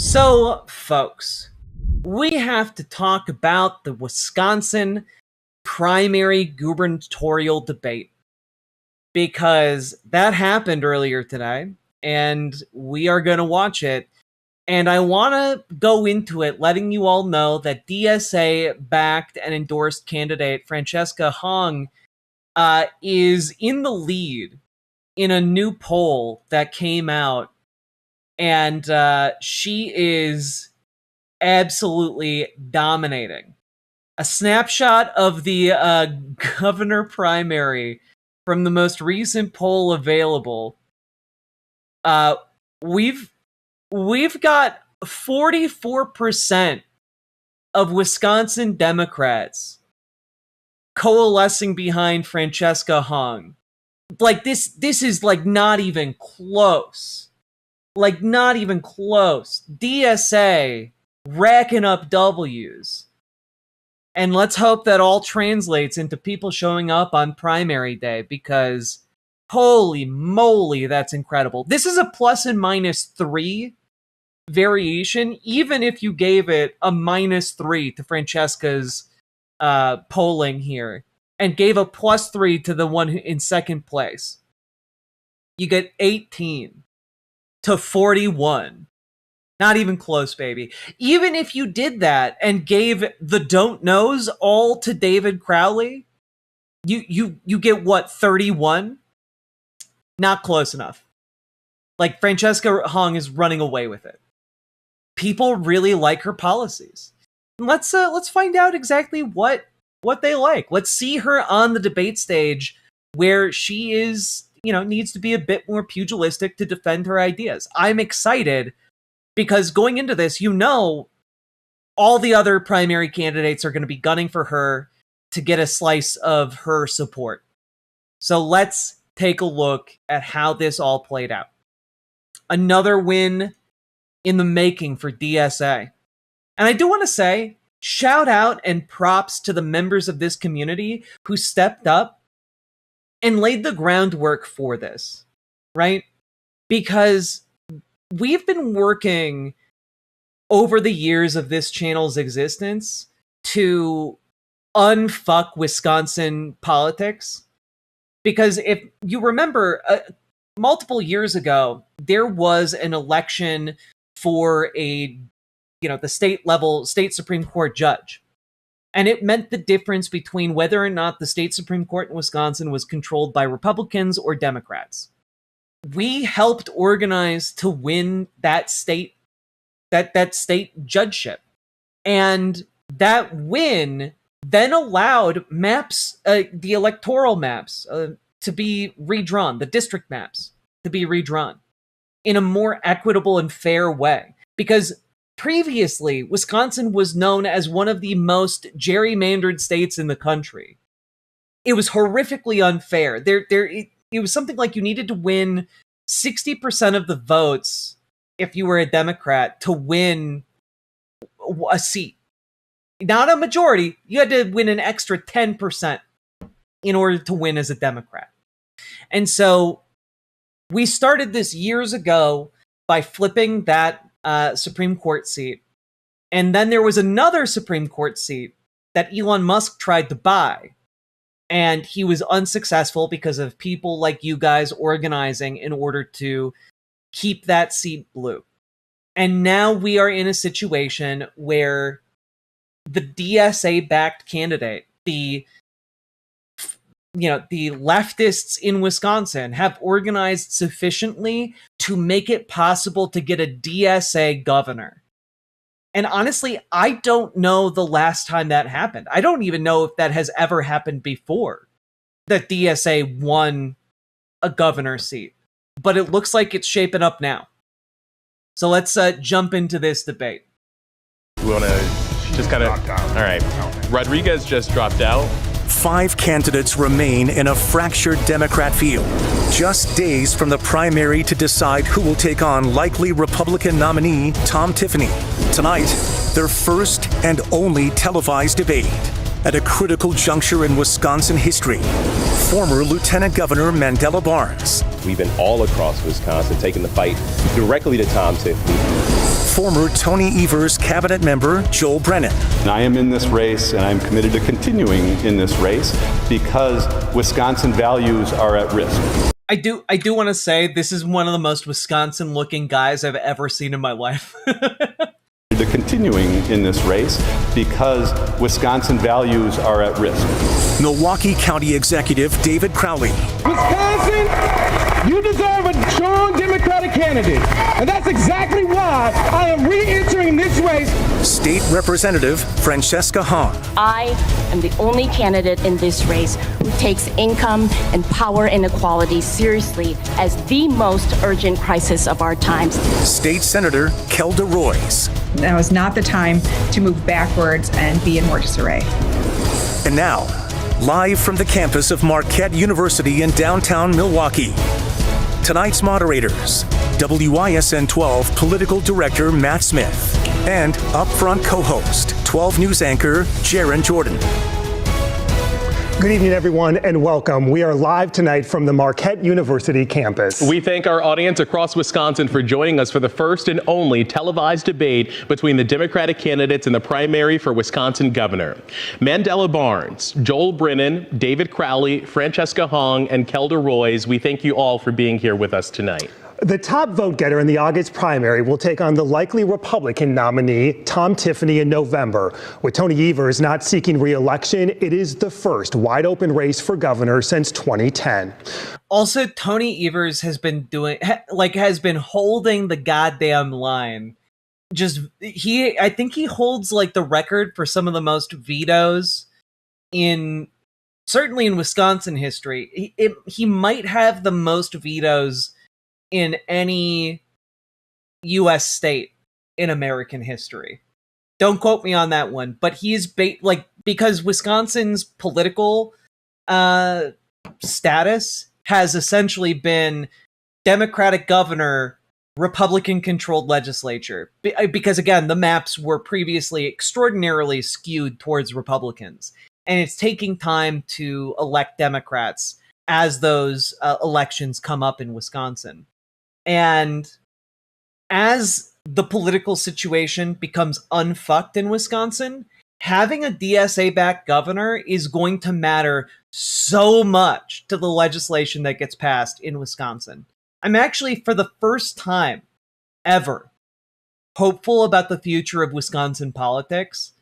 So, folks, we have to talk about the Wisconsin primary gubernatorial debate because that happened earlier today and we are going to watch it. And I want to go into it letting you all know that DSA backed and endorsed candidate Francesca Hong is in the lead in a new poll that came out. And she is absolutely dominating. A snapshot of the governor primary from the most recent poll available. We've got 44% of Wisconsin Democrats coalescing behind Francesca Hong. Like this is like not even close. Like, not even close. DSA racking up W's. And let's hope that all translates into people showing up on primary day, because holy moly, that's incredible. This is a plus and minus 3 variation, even if you gave it a -3 to Francesca's polling here, and gave a +3 to the one in second place. You get 18. To 41. Not even close, baby. Even if you did that and gave the don't knows all to David Crowley, you get what, 31? Not close enough. Like, Francesca Hong is running away with it. People really like her policies. Let's find out exactly what they like. Let's see her on the debate stage where she is, needs to be a bit more pugilistic to defend her ideas. I'm excited because going into this, all the other primary candidates are going to be gunning for her to get a slice of her support. So let's take a look at how this all played out. Another win in the making for DSA. And I do want to say, shout out and props to the members of this community who stepped up and laid the groundwork for this, right? Because we've been working over the years of this channel's existence to unfuck Wisconsin politics. Because if you remember, multiple years ago, there was an election for the state Supreme Court judge. And it meant the difference between whether or not the state Supreme Court in Wisconsin was controlled by Republicans or Democrats. We helped organize to win that state judgeship. And that win then allowed the electoral maps to be redrawn, the district maps to be redrawn in a more equitable and fair way. Because previously, Wisconsin was known as one of the most gerrymandered states in the country. It was horrifically unfair. It was something like you needed to win 60% of the votes if you were a Democrat to win a seat. Not a majority. You had to win an extra 10% in order to win as a Democrat. And so we started this years ago by flipping that Supreme Court seat. And then there was another Supreme Court seat that Elon Musk tried to buy. And he was unsuccessful because of people like you guys organizing in order to keep that seat blue. And now we are in a situation where the DSA-backed candidate, the leftists in Wisconsin have organized sufficiently to make it possible to get a DSA governor. And honestly, I don't know the last time that happened. I don't even know if that has ever happened before, that DSA won a governor seat. But it looks like it's shaping up now. So let's jump into this debate. We want to just kind of... All right. Rodriguez just dropped out. 5 candidates remain in a fractured Democrat field, just days from the primary to decide who will take on likely Republican nominee Tom Tiffany. Tonight, their first and only televised debate. At a critical juncture in Wisconsin history, former Lieutenant Governor Mandela Barnes. We've been all across Wisconsin taking the fight directly to Tom Tiffany. former Tony Evers cabinet member Joel Brennan. I am in this race, and I'm committed to continuing in this race because Wisconsin values are at risk. I do want to say this is one of the most Wisconsin-looking guys I've ever seen in my life. To continuing in this race because Wisconsin values are at risk. Milwaukee County Executive David Crowley. Wisconsin, you deserve a strong Democratic candidate. And that's exactly why I am re-entering this race. State Representative Francesca Hong. I am the only candidate in this race who takes income and power inequality seriously as the most urgent crisis of our times. State Senator Kelda Roys. Now is not the time to move backwards and be in more disarray. And now, live from the campus of Marquette University in downtown Milwaukee, tonight's moderators, WISN 12 Political Director Matt Smith and Upfront co-host, 12 News anchor Jaron Jordan. Good evening, everyone, and welcome. We are live tonight from the Marquette University campus. We thank our audience across Wisconsin for joining us for the first and only televised debate between the Democratic candidates in the primary for Wisconsin governor. Mandela Barnes, Joel Brennan, David Crowley, Francesca Hong, and Kelda Roys, we thank you all for being here with us tonight. The top vote getter in the August primary will take on the likely Republican nominee, Tom Tiffany, in November. With Tony Evers not seeking re-election, it is the first wide-open race for governor since 2010. Also, Tony Evers has been holding the goddamn line. I think he holds the record for some of the most vetoes certainly in Wisconsin history. He might have the most vetoes in any U.S. state in American history. Don't quote me on that one, but he's because Wisconsin's political status has essentially been Democratic governor, Republican-controlled legislature. Because again, the maps were previously extraordinarily skewed towards Republicans, and it's taking time to elect Democrats as those elections come up in Wisconsin. And as the political situation becomes unfucked in Wisconsin, having a DSA-backed governor is going to matter so much to the legislation that gets passed in Wisconsin. I'm actually, for the first time ever, hopeful about the future of Wisconsin politics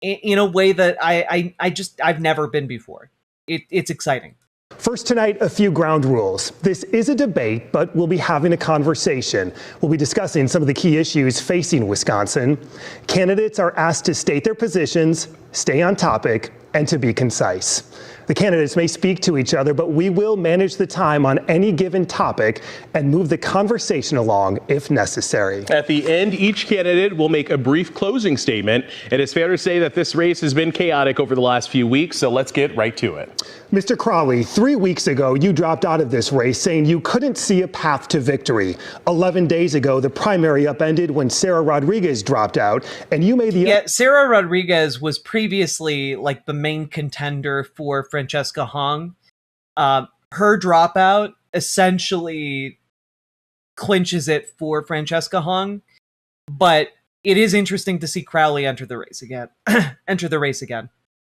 in a way that I've never been before. It's exciting. First tonight, a few ground rules. This is a debate, but we'll be having a conversation. We'll be discussing some of the key issues facing Wisconsin. Candidates are asked to state their positions, stay on topic, and to be concise. The candidates may speak to each other, but we will manage the time on any given topic and move the conversation along if necessary. At the end, each candidate will make a brief closing statement. It is fair to say that this race has been chaotic over the last few weeks, so let's get right to it. Mr. Crowley, 3 weeks ago, you dropped out of this race saying you couldn't see a path to victory. 11 days ago, the primary upended when Sarah Rodriguez dropped out, and you made the... Yeah, Sarah Rodriguez was previously the main contender for Francesca Hong. Her dropout essentially clinches it for Francesca Hong, but it is interesting to see Crowley enter the race again.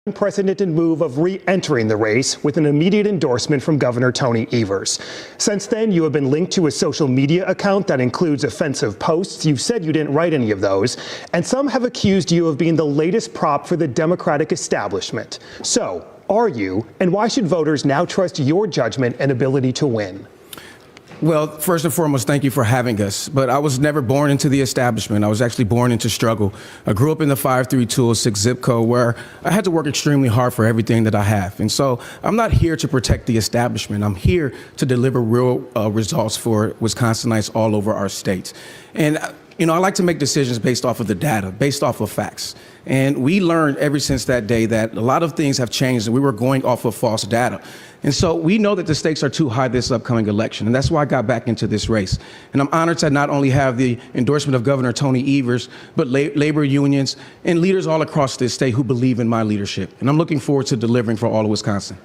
Unprecedented move of re-entering the race with an immediate endorsement from Governor Tony Evers. Since then, you have been linked to a social media account that includes offensive posts. You've said you didn't write any of those, and some have accused you of being the latest prop for the Democratic establishment. So, are you, and why should voters now trust your judgment and ability to win? Well, first and foremost, thank you for having us. But I was never born into the establishment. I was actually born into struggle. I grew up in the 53206 zip code where I had to work extremely hard for everything that I have. And so I'm not here to protect the establishment. I'm here to deliver real results for Wisconsinites all over our state. And I like to make decisions based off of the data, based off of facts. And we learned ever since that day that a lot of things have changed and we were going off of false data. And so we know that the stakes are too high this upcoming election. And that's why I got back into this race. And I'm honored to not only have the endorsement of Governor Tony Evers, but labor unions and leaders all across this state who believe in my leadership. And I'm looking forward to delivering for all of Wisconsin.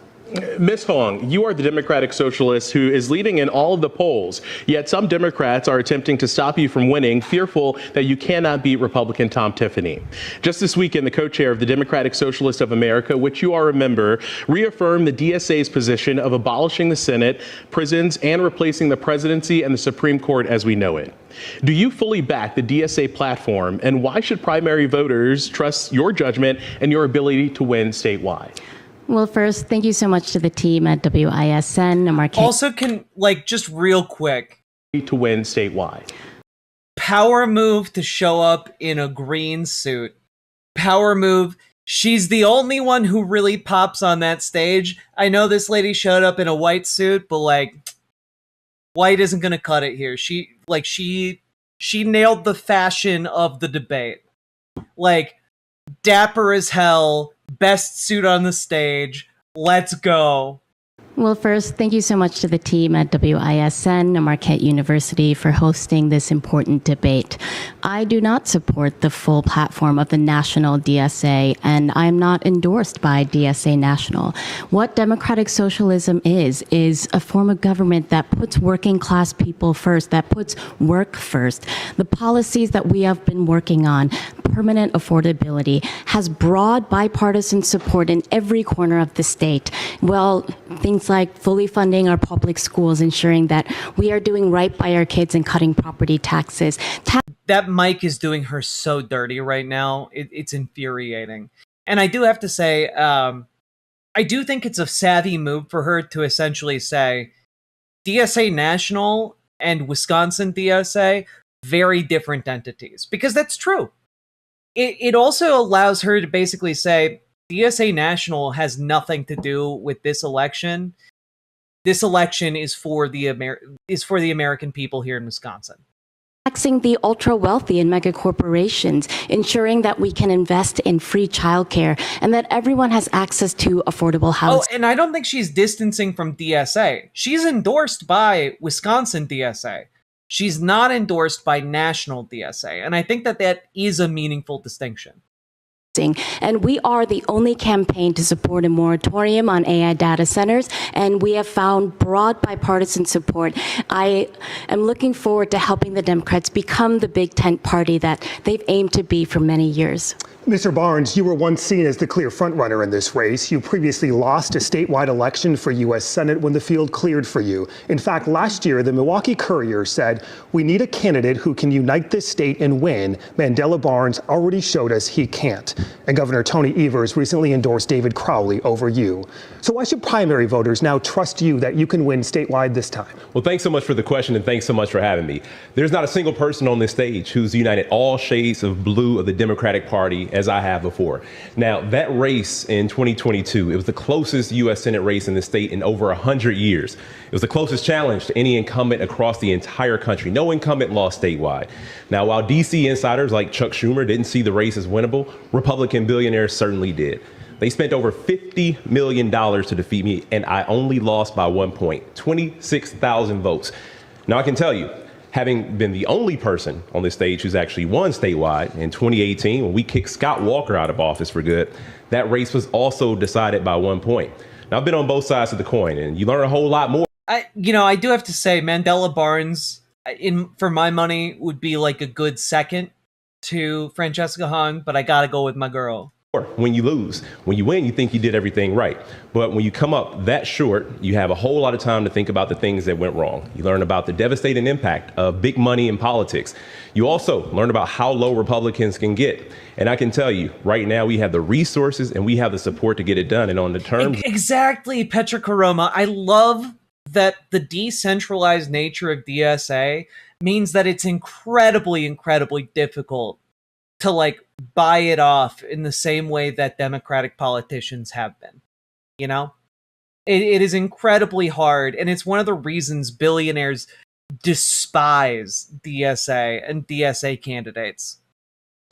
Ms. Hong, you are the Democratic Socialist who is leading in all of the polls, yet some Democrats are attempting to stop you from winning, fearful that you cannot beat Republican Tom Tiffany. Just this weekend, the co-chair of the Democratic Socialist of America, which you are a member, reaffirmed the DSA's position of abolishing the Senate, prisons, and replacing the presidency and the Supreme Court as we know it. Do you fully back the DSA platform, and why should primary voters trust your judgment and your ability to win statewide? Well, first, thank you so much to the team at WISN. Also, just real quick. To win statewide. Power move to show up in a green suit. Power move. She's the only one who really pops on that stage. I know this lady showed up in a white suit, but white isn't gonna cut it here. She nailed the fashion of the debate. Dapper as hell. Best suit on the stage. Let's go. Well, first, thank you so much to the team at WISN and Marquette University for hosting this important debate. I do not support the full platform of the national DSA, and I'm not endorsed by DSA National. What democratic socialism is a form of government that puts working class people first, that puts work first. The policies that we have been working on, permanent affordability, has broad bipartisan support in every corner of the state. Well, things like fully funding our public schools, ensuring that we are doing right by our kids and cutting property taxes. That mic is doing her so dirty right now. It's infuriating. And I do have to say, I do think it's a savvy move for her to essentially say, DSA National and Wisconsin DSA, very different entities. Because that's true. It also allows her to basically say, DSA National has nothing to do with this election. This election is for the American people here in Wisconsin. Taxing the ultra wealthy and mega corporations, ensuring that we can invest in free childcare and that everyone has access to affordable housing. Oh, and I don't think she's distancing from DSA. She's endorsed by Wisconsin DSA. She's not endorsed by national DSA. And I think that is a meaningful distinction. And we are the only campaign to support a moratorium on AI data centers, and we have found broad bipartisan support. I am looking forward to helping the Democrats become the big tent party that they've aimed to be for many years. Mr. Barnes, you were once seen as the clear frontrunner in this race. You previously lost a statewide election for U.S. Senate when the field cleared for you. In fact, last year, the Milwaukee Courier said, "We need a candidate who can unite this state and win." Mandela Barnes already showed us he can't. And Governor Tony Evers recently endorsed David Crowley over you. So why should primary voters now trust you that you can win statewide this time? Well, thanks so much for the question, and thanks so much for having me. There's not a single person on this stage who's united all shades of blue of the Democratic Party as I have before. Now, that race in 2022, it was the closest U.S. Senate race in the state in over 100 years. It was the closest challenge to any incumbent across the entire country. No incumbent lost statewide. Now, while D.C. insiders like Chuck Schumer didn't see the race as winnable, Republican billionaires certainly did. They spent over $50 million to defeat me, and I only lost by 1 point, 26,000 votes. Now, I can tell you, having been the only person on this stage who's actually won statewide in 2018, when we kicked Scott Walker out of office for good, that race was also decided by 1 point. Now, I've been on both sides of the coin, and you learn a whole lot more. I do have to say, Mandela Barnes, for my money, would be like a good second to Francesca Hong, but I gotta go with my girl. When you lose. When you win, you think you did everything right. But when you come up that short, you have a whole lot of time to think about the things that went wrong. You learn about the devastating impact of big money in politics. You also learn about how low Republicans can get. And I can tell you, right now, we have the resources and we have the support to get it done. And on the terms... Exactly, Petra Karoma. I love that the decentralized nature of DSA means that it's incredibly, incredibly difficult to buy it off in the same way that Democratic politicians have been. You know, it is incredibly hard, and it's one of the reasons billionaires despise DSA and DSA candidates.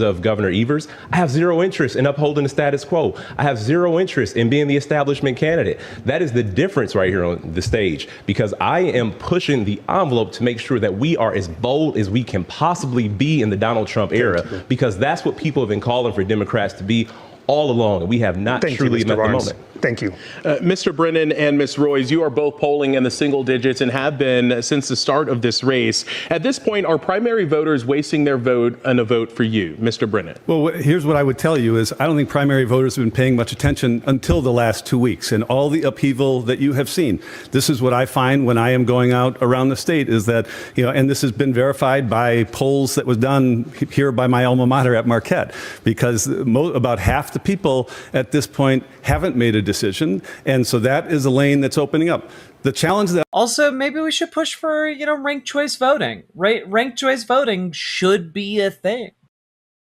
Of Governor Evers, I have zero interest in upholding the status quo. I have zero interest in being the establishment candidate. That is the difference right here on the stage, because I am pushing the envelope to make sure that we are as bold as we can possibly be in the Donald Trump era, because that's what people have been calling for Democrats to be all along, and we have not truly met the moment. Thank you. Mr. Brennan and Ms. Royce, you are both polling in the single digits and have been since the start of this race. At this point, are primary voters wasting their vote on a vote for you, Mr. Brennan? Well, here's what I would tell you is I don't think primary voters have been paying much attention until the last 2 weeks and all the upheaval that you have seen. This is what I find when I am going out around the state is that, and this has been verified by polls that was done here by my alma mater at Marquette, because about half the people at this point haven't made a decision. And so that is a lane that's opening up. The challenge that also, maybe we should push for, ranked choice voting, right? Ranked choice voting should be a thing,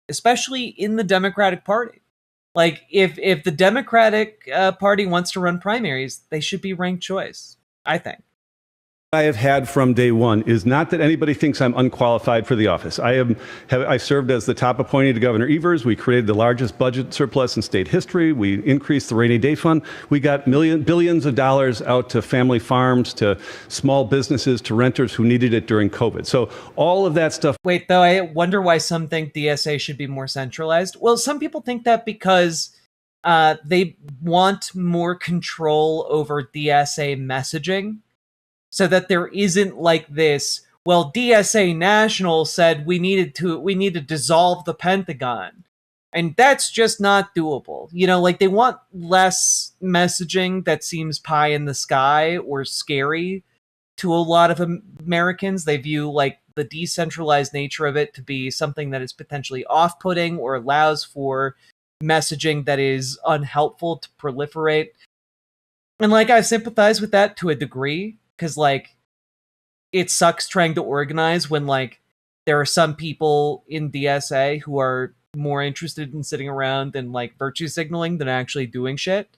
especially in the Democratic Party. Like, if the Democratic Party wants to run primaries, they should be ranked choice, I think. I have had from day one is not that anybody thinks I'm unqualified for the office. I served as the top appointee to Governor Evers. We created the largest budget surplus in state history. We increased the rainy day fund. We got billions of dollars out to family farms, to small businesses, to renters who needed it during COVID. So all of that stuff. Wait, though, I wonder why some think DSA should be more centralized. Well, some people think that because they want more control over DSA messaging, so that there isn't like this, well, DSA National said we need to dissolve the Pentagon. And that's just not doable. Like, they want less messaging that seems pie in the sky or scary to a lot of Americans. They view like the decentralized nature of it to be something that is potentially off-putting or allows for messaging that is unhelpful to proliferate. And like, I sympathize with that to a degree. Because, like, it sucks trying to organize when, like, there are some people in DSA who are more interested in sitting around and, like, virtue signaling than actually doing shit.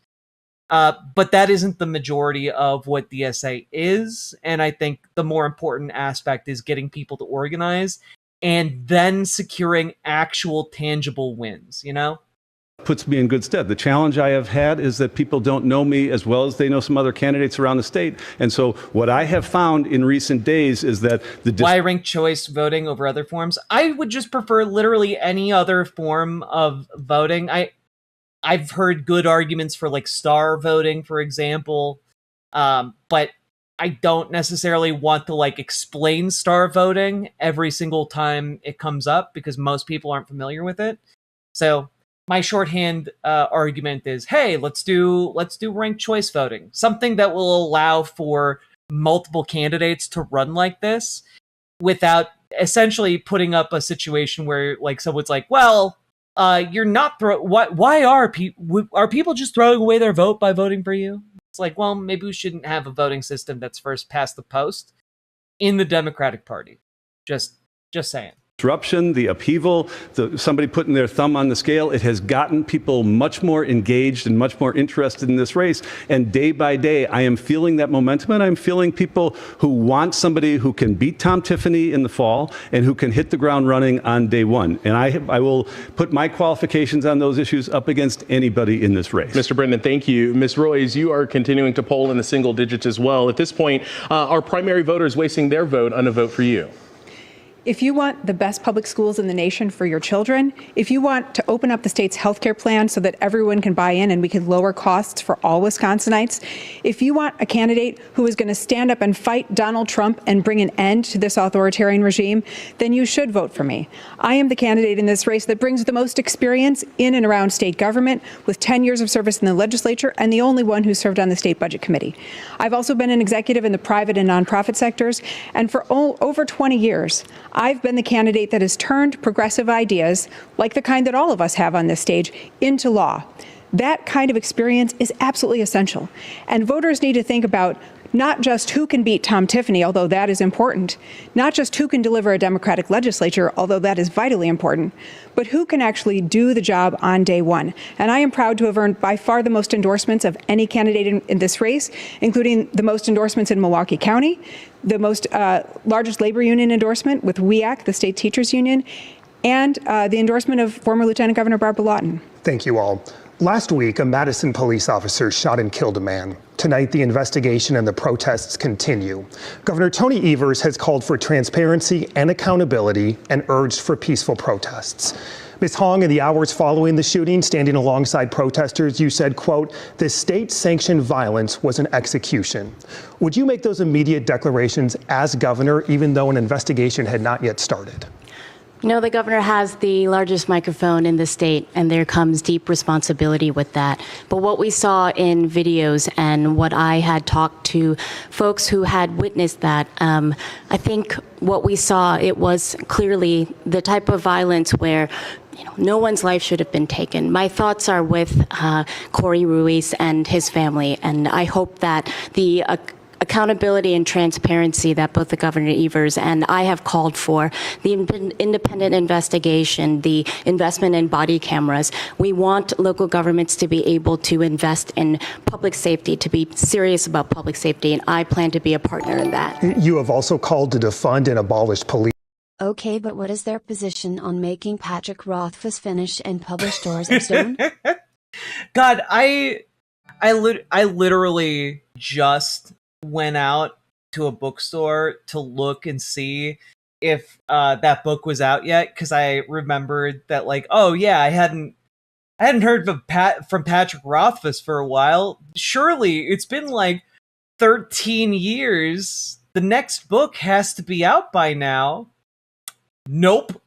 But that isn't the majority of what DSA is. And I think the more important aspect is getting people to organize and then securing actual tangible wins, Puts me in good stead. The challenge I have had is that people don't know me as well as they know some other candidates around the state. And so what I have found in recent days is that why ranked choice voting over other forms? I would just prefer literally any other form of voting. I've heard good arguments for like star voting, for example, but I don't necessarily want to like explain star voting every single time it comes up because most people aren't familiar with it. So my shorthand argument is, hey, let's do ranked choice voting, something that will allow for multiple candidates to run like this without essentially putting up a situation where like someone's like, well, you're not why are people just throwing away their vote by voting for you? It's like, well, maybe we shouldn't have a voting system that's first past the post in the Democratic Party. Just saying. Disruption, the upheaval, somebody putting their thumb on the scale, it has gotten people much more engaged and much more interested in this race. And day by day, I am feeling that momentum, and I'm feeling people who want somebody who can beat Tom Tiffany in the fall and who can hit the ground running on day one. And I will put my qualifications on those issues up against anybody in this race. Mr. Brennan, thank you. Ms. Royce, you are continuing to poll in the single digits as well. At this point, are primary voters wasting their vote on a vote for you? If you want the best public schools in the nation for your children, if you want to open up the state's health care plan so that everyone can buy in and we can lower costs for all Wisconsinites, if you want a candidate who is going to stand up and fight Donald Trump and bring an end to this authoritarian regime, then you should vote for me. I am the candidate in this race that brings the most experience in and around state government with 10 years of service in the legislature and the only one who served on the state budget committee. I've also been an executive in the private and nonprofit sectors, and for over 20 years, I've been the candidate that has turned progressive ideas, like the kind that all of us have on this stage, into law. That kind of experience is absolutely essential. And voters need to think about not just who can beat Tom Tiffany, although that is important, not just who can deliver a Democratic legislature, although that is vitally important, but who can actually do the job on day one. And I am proud to have earned by far the most endorsements of any candidate in this race, including the most endorsements in Milwaukee County, the most largest labor union endorsement with WEAC, the state teachers union, and the endorsement of former Lieutenant Governor Barbara Lawton. Thank you all. Last week, a Madison police officer shot and killed a man. tonight, the investigation and the protests continue. Governor Tony Evers has called for transparency and accountability and urged for peaceful protests. Ms. Hong, in the hours following the shooting, standing alongside protesters, you said, quote, "The state-sanctioned violence was an execution." Would you make those immediate declarations as governor, even though an investigation had not yet started? You know, the governor has the largest microphone in the state, and there comes deep responsibility with that. But what we saw in videos and what I had talked to folks who had witnessed that, I think what we saw, it was clearly the type of violence where no one's life should have been taken. My thoughts are with Corey Ruiz and his family, and I hope that the accountability and transparency that both the Governor Evers and I have called for, the independent investigation, the investment in body cameras. We want local governments to be able to invest in public safety, to be serious about public safety, and I plan to be a partner in that. You have also called to defund and abolish police. Okay, but what is their position on making Patrick Rothfuss finish and publish Doors of Stone? God, I literally just went out to a bookstore to look and see if that book was out yet, because I remembered that, like, oh yeah, I hadn't heard from Patrick Rothfuss for a while. Surely it's been like 13 years. The next book has to be out by now. Nope.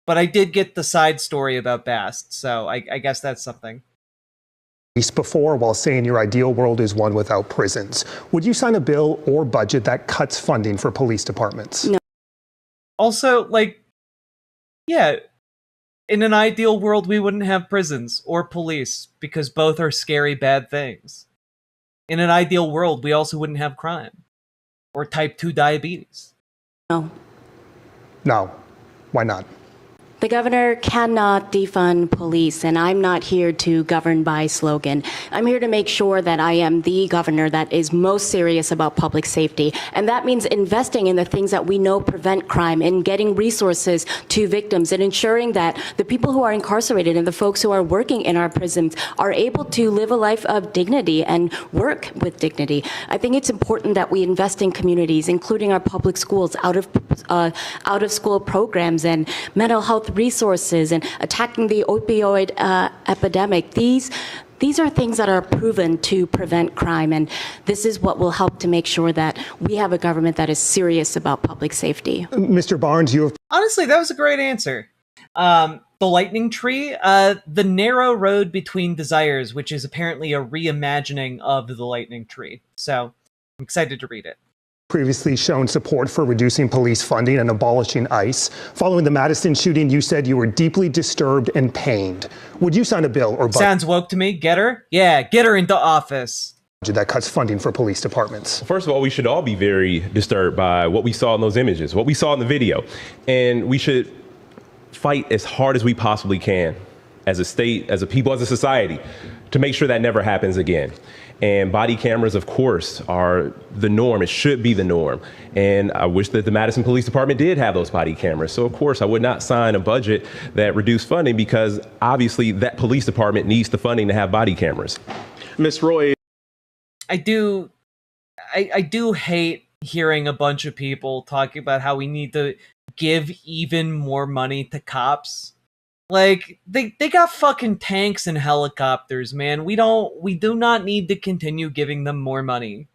But I did get the side story about Bast, so I guess that's something. Before, while saying your ideal world is one without prisons. Would you sign a bill or budget that cuts funding for police departments? No. Also, like, yeah, in an ideal world, we wouldn't have prisons or police because both are scary, bad things. In an ideal world, we also wouldn't have crime or type 2 diabetes. No. No. Why not? The governor cannot defund police, and I'm not here to govern by slogan. I'm here to make sure that I am the governor that is most serious about public safety. And that means investing in the things that we know prevent crime and getting resources to victims and ensuring that the people who are incarcerated and the folks who are working in our prisons are able to live a life of dignity and work with dignity. I think it's important that we invest in communities, including our public schools, out of school programs and mental health resources and attacking the opioid epidemic. These are things that are proven to prevent crime, and this is what will help to make sure that we have a government that is serious about public safety. Mr. Barnes, you have... Honestly, that was a great answer. The lightning tree, the narrow road between desires, which is apparently a reimagining of the lightning tree. So I'm excited to read it. Previously shown support for reducing police funding and abolishing ICE. Following the Madison shooting, you said you were deeply disturbed and pained. Would you sign a bill or budget Sounds woke to me. Get her? Yeah, get her into office. that cuts funding for police departments? First of all, we should all be very disturbed by what we saw in those images, what we saw in the video. And we should fight as hard as we possibly can as a state, as a people, as a society, to make sure that never happens again. And body cameras, of course, are the norm. It should be the norm. And I wish that the Madison Police Department did have those body cameras. So, of course, I would not sign a budget that reduced funding because, obviously, that police department needs the funding to have body cameras. Ms. Roy. I do hate hearing a bunch of people talking about how we need to give even more money to cops. Like, they got fucking tanks and helicopters, man. We do not need to continue giving them more money.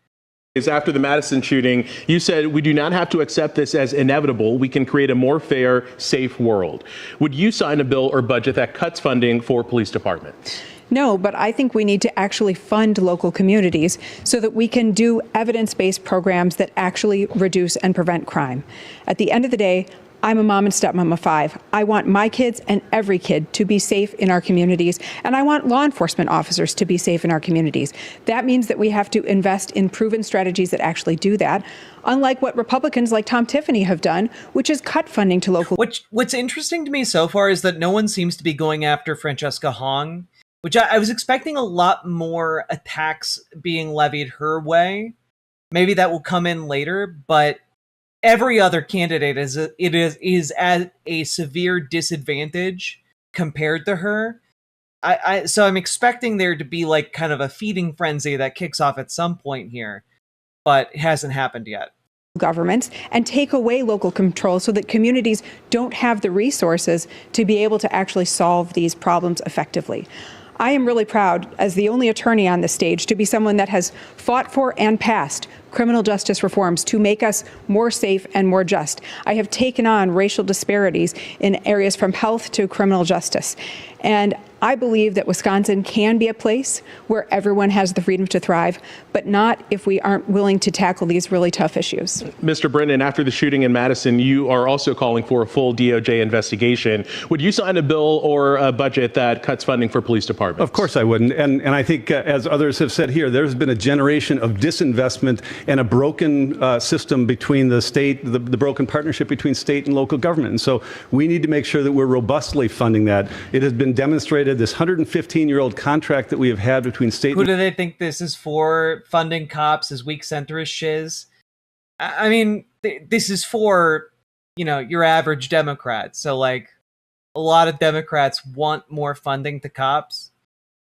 After the Madison shooting, you said we do not have to accept this as inevitable. We can create a more fair, safe world. Would you sign a bill or budget that cuts funding for police departments? No, but I think we need to actually fund local communities so that we can do evidence-based programs that actually reduce and prevent crime. At the end of the day, I'm a mom and stepmom of 5. I want my kids and every kid to be safe in our communities, and I want law enforcement officers to be safe in our communities. That means that we have to invest in proven strategies that actually do that, unlike what Republicans like Tom Tiffany have done, which is cut funding to local... What's interesting to me so far is that no one seems to be going after Francesca Hong, which I was expecting a lot more attacks being levied her way. Maybe that will come in later, but every other candidate is at a severe disadvantage compared to her. So I'm expecting there to be like kind of a feeding frenzy that kicks off at some point here, but it hasn't happened yet. Governments and take away local control so that communities don't have the resources to be able to actually solve these problems effectively. I am really proud, as the only attorney on the stage, to be someone that has fought for and passed criminal justice reforms to make us more safe and more just. I have taken on racial disparities in areas from health to criminal justice. And I believe that Wisconsin can be a place where everyone has the freedom to thrive, but not if we aren't willing to tackle these really tough issues. Mr. Brennan, after the shooting in Madison, you are also calling for a full DOJ investigation. Would you sign a bill or a budget that cuts funding for police departments? Of course I wouldn't. And I think, as others have said here, there's been a generation of disinvestment and a broken system between the state, the broken partnership between state and local government. And so we need to make sure that we're robustly funding that. It has been demonstrated, this 115-year-old contract that we have had between state. Who do they think this is for? Funding cops as weak centrist shiz? I mean, this is for, your average Democrat. So, like, a lot of Democrats want more funding to cops,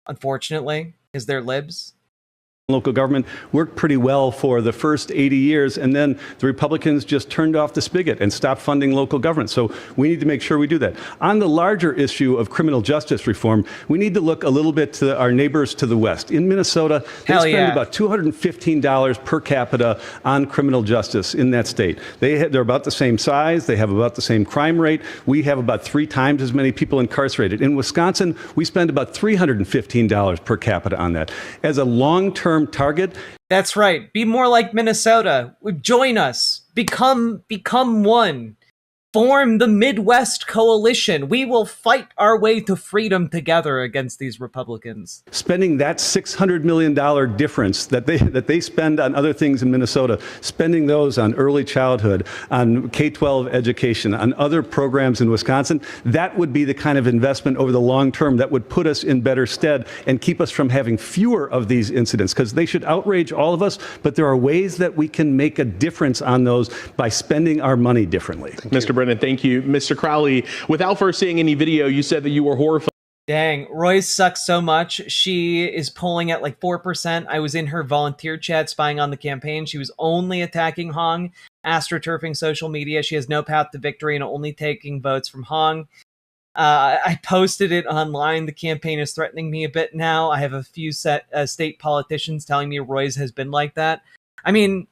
unfortunately, because they're libs. Local government worked pretty well for the first 80 years, and then the Republicans just turned off the spigot and stopped funding local government. So we need to make sure we do that. On the larger issue of criminal justice reform, we need to look a little bit to our neighbors to the west. In Minnesota, they spend about $215 per capita on criminal justice in that state. They're about the same size. They have about the same crime rate. We have about 3 times as many people incarcerated. In Wisconsin, we spend about $315 per capita on that. As a long-term target. That's right. Be more like Minnesota. Join us. Become one. Form the Midwest Coalition. We will fight our way to freedom together against these Republicans. Spending that $600 million difference that they spend on other things in Minnesota, spending those on early childhood, on K-12 education, on other programs in Wisconsin, that would be the kind of investment over the long term that would put us in better stead and keep us from having fewer of these incidents, because they should outrage all of us, but there are ways that we can make a difference on those by spending our money differently. Mr. Brennan, thank you. Mr. Crowley, without first seeing any video, you said that you were horrified. Dang, Royce sucks so much. She is polling at like 4%. I was in her volunteer chat spying on the campaign. She was only attacking Hong, astroturfing social media. She has no path to victory and only taking votes from Hong. I posted it online. The campaign is threatening me a bit now. I have a few state politicians telling me Royce has been like that. I mean,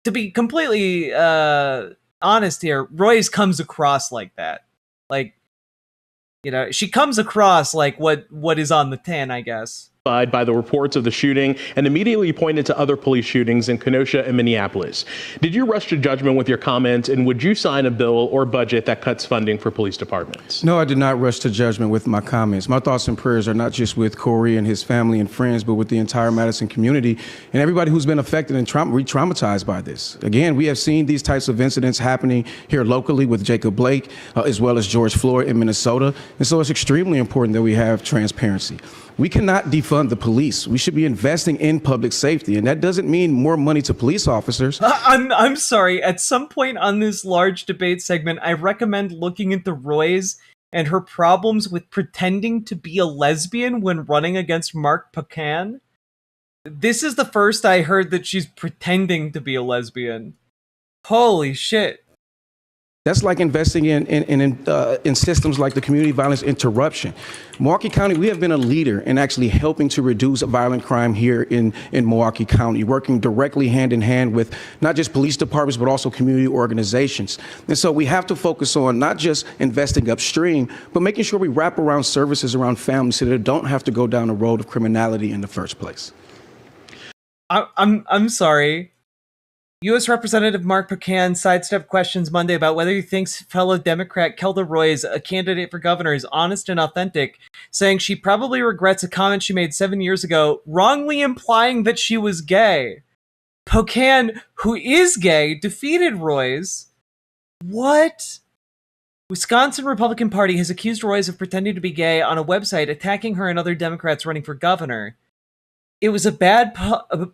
to be completely honest here, Royce comes across like that. Like, she comes across like what is on the tin, I guess. By the reports of the shooting and immediately pointed to other police shootings in Kenosha and Minneapolis. Did you rush to judgment with your comments, and would you sign a bill or budget that cuts funding for police departments? No, I did not rush to judgment with my comments. My thoughts and prayers are not just with Corey and his family and friends, but with the entire Madison community and everybody who's been affected and re-traumatized by this. Again, we have seen these types of incidents happening here locally with Jacob Blake, as well as George Floyd in Minnesota. And so it's extremely important that we have transparency. We cannot defund the police. We should be investing in public safety, and that doesn't mean more money to police officers. I'm sorry. At some point on this large debate segment, I recommend looking into Royce and her problems with pretending to be a lesbian when running against Mark Pecan. This is the first I heard that she's pretending to be a lesbian. Holy shit. That's like investing in systems like the community violence interruption. Milwaukee County, we have been a leader in actually helping to reduce violent crime here in Milwaukee County, working directly hand in hand with not just police departments, but also community organizations. And so we have to focus on not just investing upstream, but making sure we wrap around services around families so that they don't have to go down the road of criminality in the first place. I'm sorry. U.S. Representative Mark Pecan sidestepped questions Monday about whether he thinks fellow Democrat Kelda Royce, a candidate for governor, is honest and authentic, saying she probably regrets a comment she made 7 years ago, wrongly implying that she was gay. Pecan, who is gay, defeated Royce. What? Wisconsin Republican Party has accused Royce of pretending to be gay on a website, attacking her and other Democrats running for governor. It was a bad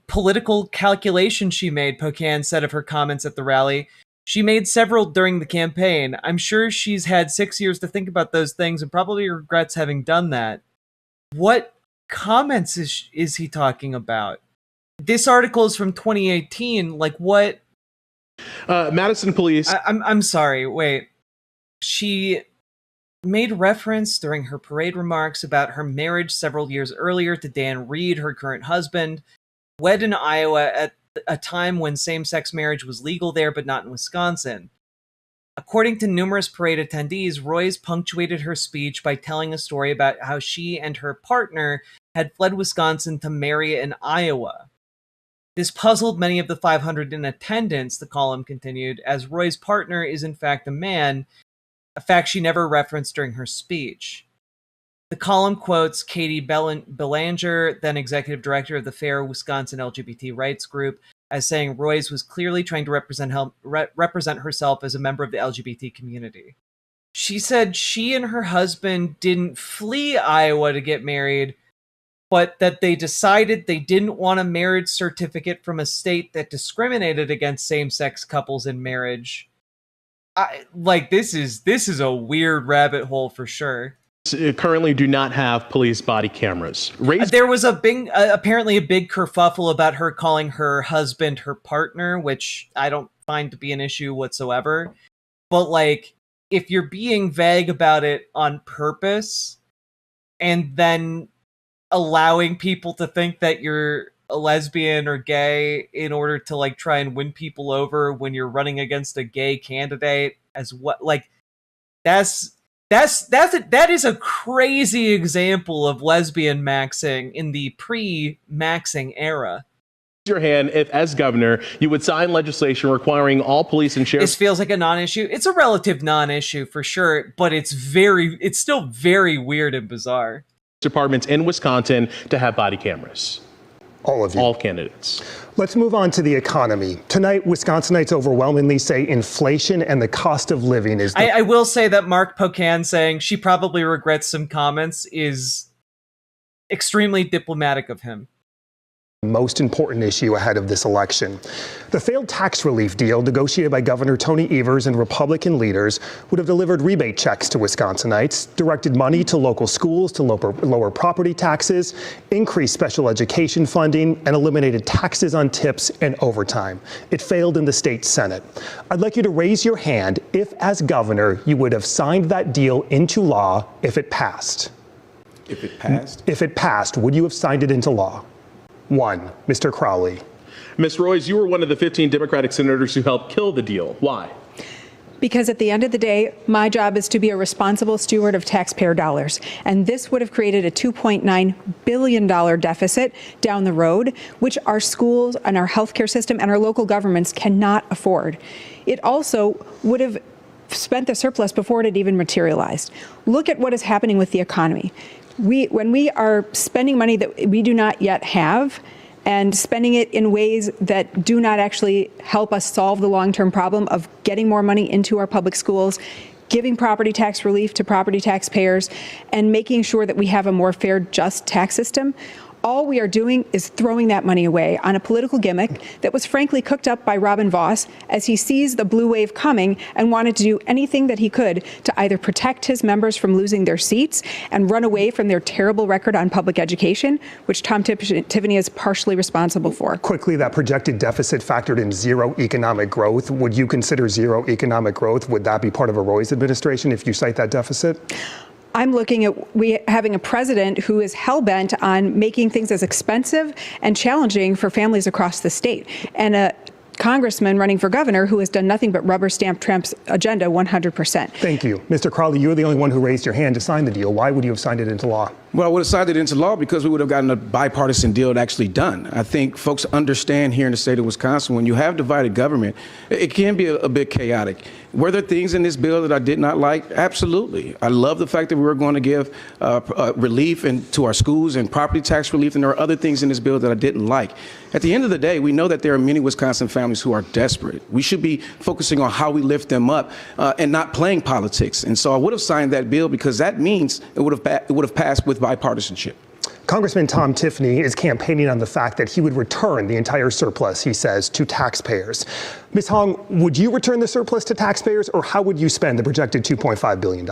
political calculation she made, Pecan said of her comments at the rally. She made several during the campaign. I'm sure she's had 6 years to think about those things and probably regrets having done that. What comments is he talking about? This article is from 2018. Like, what? Madison police. I'm sorry. Wait. She made reference during her parade remarks about her marriage several years earlier to Dan Reed, her current husband, wed in Iowa at a time when same-sex marriage was legal there, but not in Wisconsin. According to numerous parade attendees, Royce punctuated her speech by telling a story about how she and her partner had fled Wisconsin to marry in Iowa. This puzzled many of the 500 in attendance, the column continued, as Roy's partner is in fact a man, a fact she never referenced during her speech. The column quotes Katie Belanger, then executive director of the Fair Wisconsin LGBT rights group, as saying Royce was clearly trying to represent herself as a member of the LGBT community. She said she and her husband didn't flee Iowa to get married, but that they decided they didn't want a marriage certificate from a state that discriminated against same-sex couples in marriage. This is a weird rabbit hole for sure. Currently do not have police body cameras. There was apparently a big kerfuffle about her calling her husband her partner, which I don't find to be an issue whatsoever. But like, if you're being vague about it on purpose and then allowing people to think that you're a lesbian or gay in order to like try and win people over when you're running against a gay candidate as what, like, that is a crazy example of lesbian maxing in the pre-maxing era. Your hand if, as governor, you would sign legislation requiring all police and sheriffs. This feels like a non-issue. It's a relative non-issue for sure, but it's still very weird and bizarre. Departments in Wisconsin to have body cameras. All of you. All candidates. Let's move on to the economy. Tonight, Wisconsinites overwhelmingly say inflation and the cost of living is... I will say that Mark Pocan saying she probably regrets some comments is extremely diplomatic of him. Most important issue ahead of this election. The failed tax relief deal negotiated by Governor Tony Evers and Republican leaders would have delivered rebate checks to Wisconsinites, directed money to local schools to lower property taxes, increased special education funding, and eliminated taxes on tips and overtime. It failed in the state Senate. I'd like you to raise your hand if, as governor, you would have signed that deal into law if it passed. If it passed? If it passed, would you have signed it into law? 1, Mr. Crowley. Ms. Royce, you were one of the 15 Democratic senators who helped kill the deal. Why? Because at the end of the day, my job is to be a responsible steward of taxpayer dollars. And this would have created a $2.9 billion deficit down the road, which our schools and our healthcare system and our local governments cannot afford. It also would have spent the surplus before it had even materialized. Look at what is happening with the economy. When we are spending money that we do not yet have and spending it in ways that do not actually help us solve the long-term problem of getting more money into our public schools, giving property tax relief to property taxpayers, and making sure that we have a more fair, just tax system, all we are doing is throwing that money away on a political gimmick that was frankly cooked up by Robin Vos as he sees the blue wave coming and wanted to do anything that he could to either protect his members from losing their seats and run away from their terrible record on public education, which Tom Tiffany is partially responsible for. Quickly, that projected deficit factored in zero economic growth. Would you consider zero economic growth? Would that be part of a Roy's administration if you cite that deficit? I'm looking at having a president who is hell-bent on making things as expensive and challenging for families across the state, and a congressman running for governor who has done nothing but rubber stamp Trump's agenda 100%. Thank you. Mr. Crowley, you're the only one who raised your hand to sign the deal. Why would you have signed it into law? Well, I would have signed it into law because we would have gotten a bipartisan deal actually done. I think folks understand here in the state of Wisconsin, when you have divided government, it can be a bit chaotic. Were there things in this bill that I did not like? Absolutely. I love the fact that we were going to give relief to our schools and property tax relief, and there are other things in this bill that I didn't like. At the end of the day, we know that there are many Wisconsin families who are desperate. We should be focusing on how we lift them up and not playing politics. And so I would have signed that bill because that means it would have passed with bipartisanship. Congressman Tom Tiffany is campaigning on the fact that he would return the entire surplus, he says, to taxpayers. Ms. Hong, would you return the surplus to taxpayers, or how would you spend the projected $2.5 billion?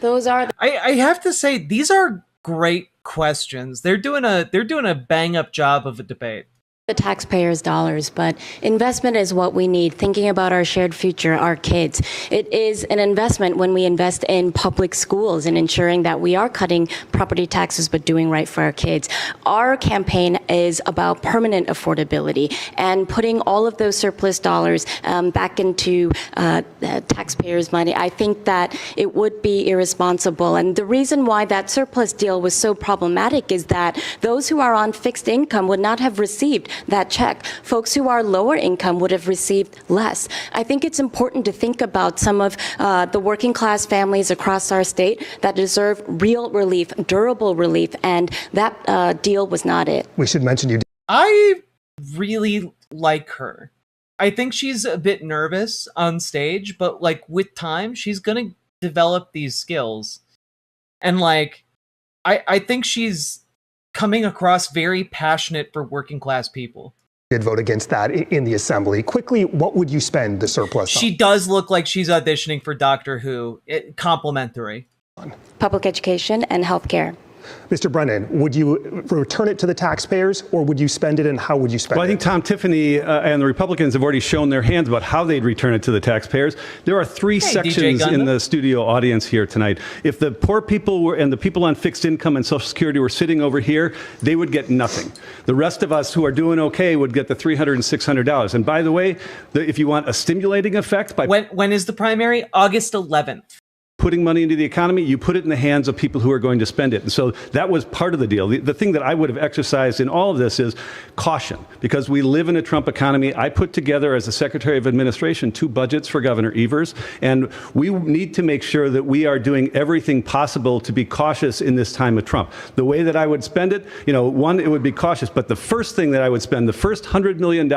Those are... I have to say, these are great questions. They're doing a bang up job of a debate. The taxpayers' dollars, but investment is what we need, thinking about our shared future, our kids. It is an investment when we invest in public schools and ensuring that we are cutting property taxes but doing right for our kids. Our campaign is about permanent affordability and putting all of those surplus dollars back into taxpayers' money. I think that it would be irresponsible. And the reason why that surplus deal was so problematic is that those who are on fixed income would not have received that check. Folks who are lower income would have received less. I think it's important to think about some of the working class families across our state that deserve real relief, durable relief, and that deal was not it. We should mention you. I really like her. I think she's a bit nervous on stage, but like with time, she's gonna develop these skills. And like, I think she's coming across very passionate for working class people. Did vote against that in the assembly. Quickly, what would you spend the surplus on? She does look like she's auditioning for Doctor Who. Complimentary. Public education and healthcare. Mr. Brennan, would you return it to the taxpayers, or would you spend it, and how would you spend it? Well, I think Tom Tiffany and the Republicans have already shown their hands about how they'd return it to the taxpayers. There are three sections in the studio audience here tonight. If the poor people were, and the people on fixed income and Social Security were sitting over here, they would get nothing. The rest of us who are doing okay would get the $300 and $600. And by the way, if you want a stimulating effect, by when is the primary? August 11th. Putting money into the economy, you put it in the hands of people who are going to spend it. And so that was part of the deal. The thing that I would have exercised in all of this is caution, because we live in a Trump economy. I put together, as the Secretary of Administration, 2 budgets for Governor Evers, and we need to make sure that we are doing everything possible to be cautious in this time of Trump. The way that I would spend it, one, it would be cautious, but the first thing that I would spend, the first $100 million,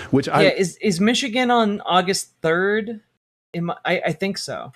which is Michigan on August 3rd? I think so.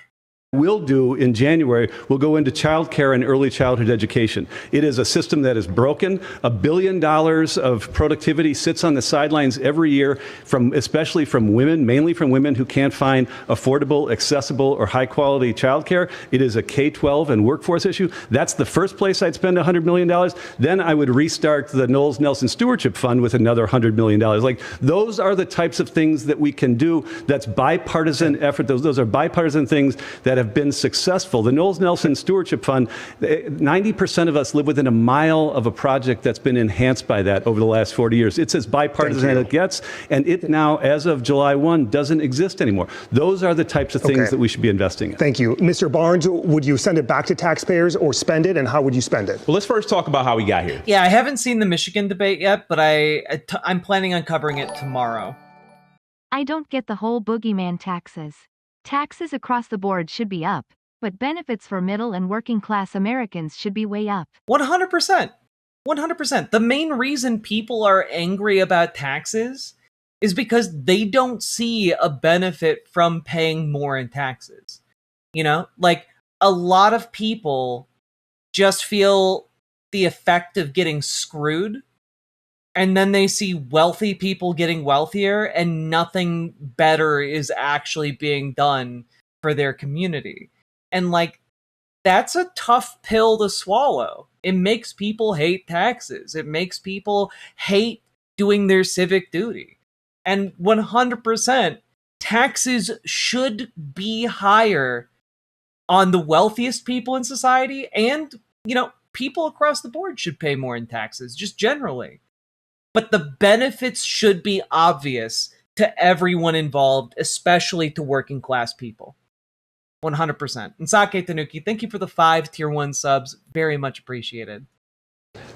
We'll do in January, we'll go into child care and early childhood education. It is a system that is broken. $1 billion of productivity sits on the sidelines every year, especially from women, mainly from women who can't find affordable, accessible, or high quality child care. It is a K-12 and workforce issue. That's the first place I'd spend $100 million. Then I would restart the Knowles Nelson Stewardship Fund with another $100 million. Like, those are the types of things that we can do. That's bipartisan effort. Those are bipartisan things that have been successful. The Knowles Nelson Stewardship Fund, 90% of us live within a mile of a project that's been enhanced by that over the last 40 years. It's as bipartisan as it gets, and it now, as of July 1, doesn't exist anymore. Those are the types of things that we should be investing in. Thank you. Mr. Barnes, would you send it back to taxpayers or spend it, and how would you spend it? Well, let's first talk about how we got here. Yeah, I haven't seen the Michigan debate yet, but I'm planning on covering it tomorrow. I don't get the whole boogeyman taxes. Taxes across the board should be up, but benefits for middle and working class Americans should be way up. 100%. 100%. The main reason people are angry about taxes is because they don't see a benefit from paying more in taxes. Like, a lot of people just feel the effect of getting screwed, and then they see wealthy people getting wealthier, and nothing better is actually being done for their community. And like, that's a tough pill to swallow. It makes people hate taxes. It makes people hate doing their civic duty. And 100%, taxes should be higher on the wealthiest people in society, and, people across the board should pay more in taxes, just generally. But the benefits should be obvious to everyone involved, especially to working class people. 100%. And Sake Tanuki, thank you for the 5 tier 1 subs. Very much appreciated.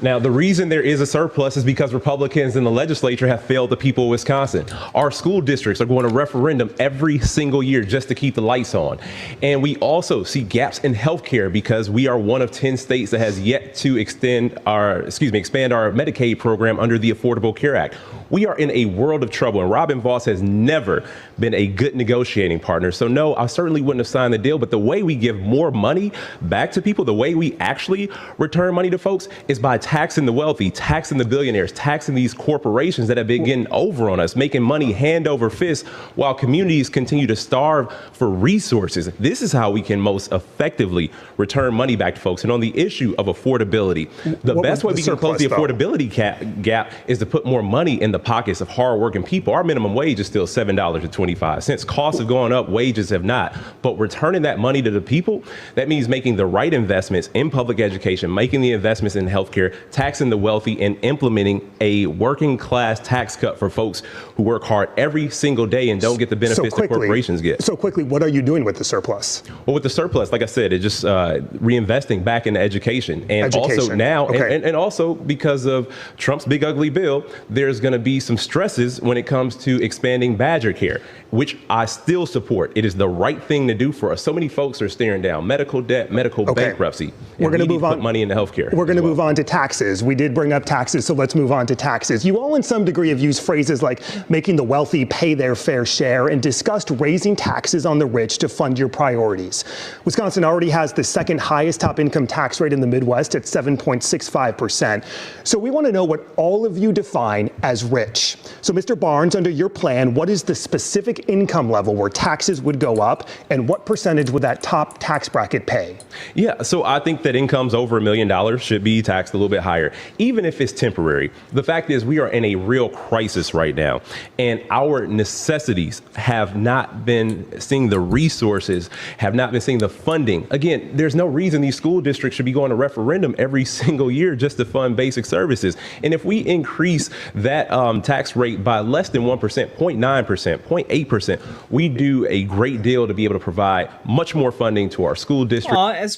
Now, the reason there is a surplus is because Republicans in the legislature have failed the people of Wisconsin. Our school districts are going to referendum every single year just to keep the lights on. And we also see gaps in healthcare because we are one of 10 states that has yet to expand our Medicaid program under the Affordable Care Act. We are in a world of trouble, and Robin Vos has never been a good negotiating partner. So no, I certainly wouldn't have signed the deal, but the way we give more money back to people, the way we actually return money to folks, is by taxing the wealthy, taxing the billionaires, taxing these corporations that have been getting over on us, making money hand over fist while communities continue to starve for resources. This is how we can most effectively return money back to folks. And on the issue of affordability, the best way we can close the affordability gap is to put more money in the pockets of hardworking people. Our minimum wage is still $7.25. Costs have gone up, wages have not. But returning that money to the people, that means making the right investments in public education, making the investments in healthcare, taxing the wealthy, and implementing a working class tax cut for folks who work hard every single day and don't get the benefits that corporations get. So quickly, what are you doing with the surplus? Well, with the surplus, like I said, it's just reinvesting back into education. And also now, and also because of Trump's big ugly bill, there's going to be some stresses when it comes to expanding Badger Care, which I still support. It is the right thing to do for us. So many folks are staring down medical debt, medical bankruptcy. We're going to move on. Put money into healthcare. We're going to move on to taxes. We did bring up taxes, so let's move on to taxes. You all, in some degree, have used phrases like making the wealthy pay their fair share and discussed raising taxes on the rich to fund your priorities. Wisconsin already has the second highest top income tax rate in the Midwest at 7.65%. So we want to know what all of you define as rich. So, Mr. Barnes, under your plan, what is the specific income level where taxes would go up, and what percentage would that top tax bracket pay? Yeah, so I think that incomes over $1 million should be taxed a little bit higher, even if it's temporary. The fact is we are in a real crisis right now, and our necessities have not been seeing the resources, have not been seeing the funding. Again, there's no reason these school districts should be going to referendum every single year just to fund basic services. And if we increase that tax rate by less than 1%, 0.9%, 0.8%, we do a great deal to be able to provide much more funding to our school district. As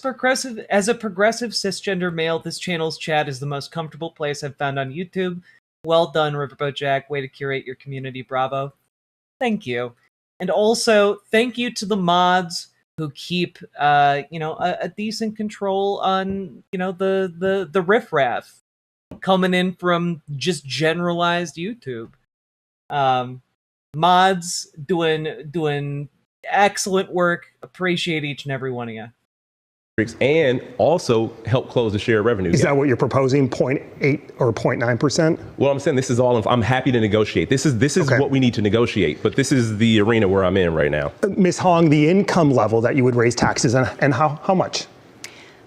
a progressive cisgender male, this channel's chat is the most comfortable place I've found on YouTube. Well done, Riverboat Jack. Way to curate your community. Bravo. Thank you. And also, thank you to the mods who keep, a decent control on, the riffraff coming in from just generalized YouTube. Mods doing excellent work. Appreciate each and every one of you. And also help close the share revenue. Is that what you're proposing, 0.8 or 0.9%? Well, I'm saying this is all, I'm happy to negotiate. This is what we need to negotiate, but this is the arena where I'm in right now. Ms. Hong, the income level that you would raise taxes and how much?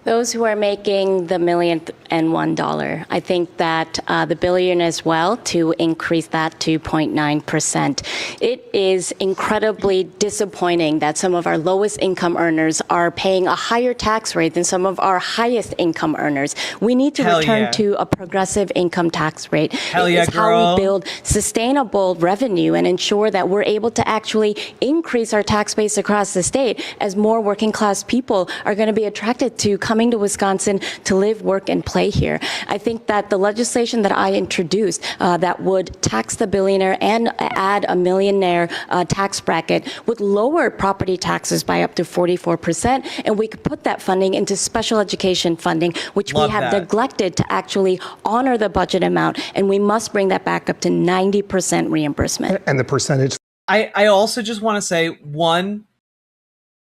Those who are making the $1,000,001, I think that the billion as well, to increase that to 0.9%. It is incredibly disappointing that some of our lowest income earners are paying a higher tax rate than some of our highest income earners. We need to return to a progressive income tax rate. It is how we build sustainable revenue and ensure that we're able to actually increase our tax base across the state as more working class people are going to be attracted to coming to Wisconsin to live, work, and play here. I think that the legislation that I introduced that would tax the billionaire and add a millionaire tax bracket would lower property taxes by up to 44%, and we could put that funding into special education funding, which we have neglected to actually honor the budget amount, and we must bring that back up to 90% reimbursement. And the percentage? I also just want to say, one,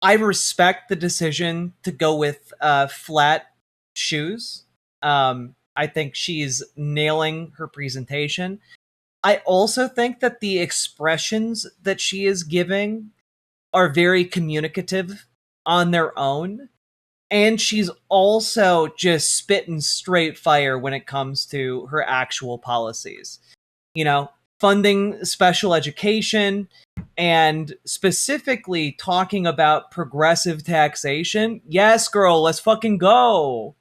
I respect the decision to go with flat shoes. I think she's nailing her presentation. I also think that the expressions that she is giving are very communicative on their own. And she's also just spitting straight fire when it comes to her actual policies. Funding special education, and specifically talking about progressive taxation. Yes, girl, let's fucking go.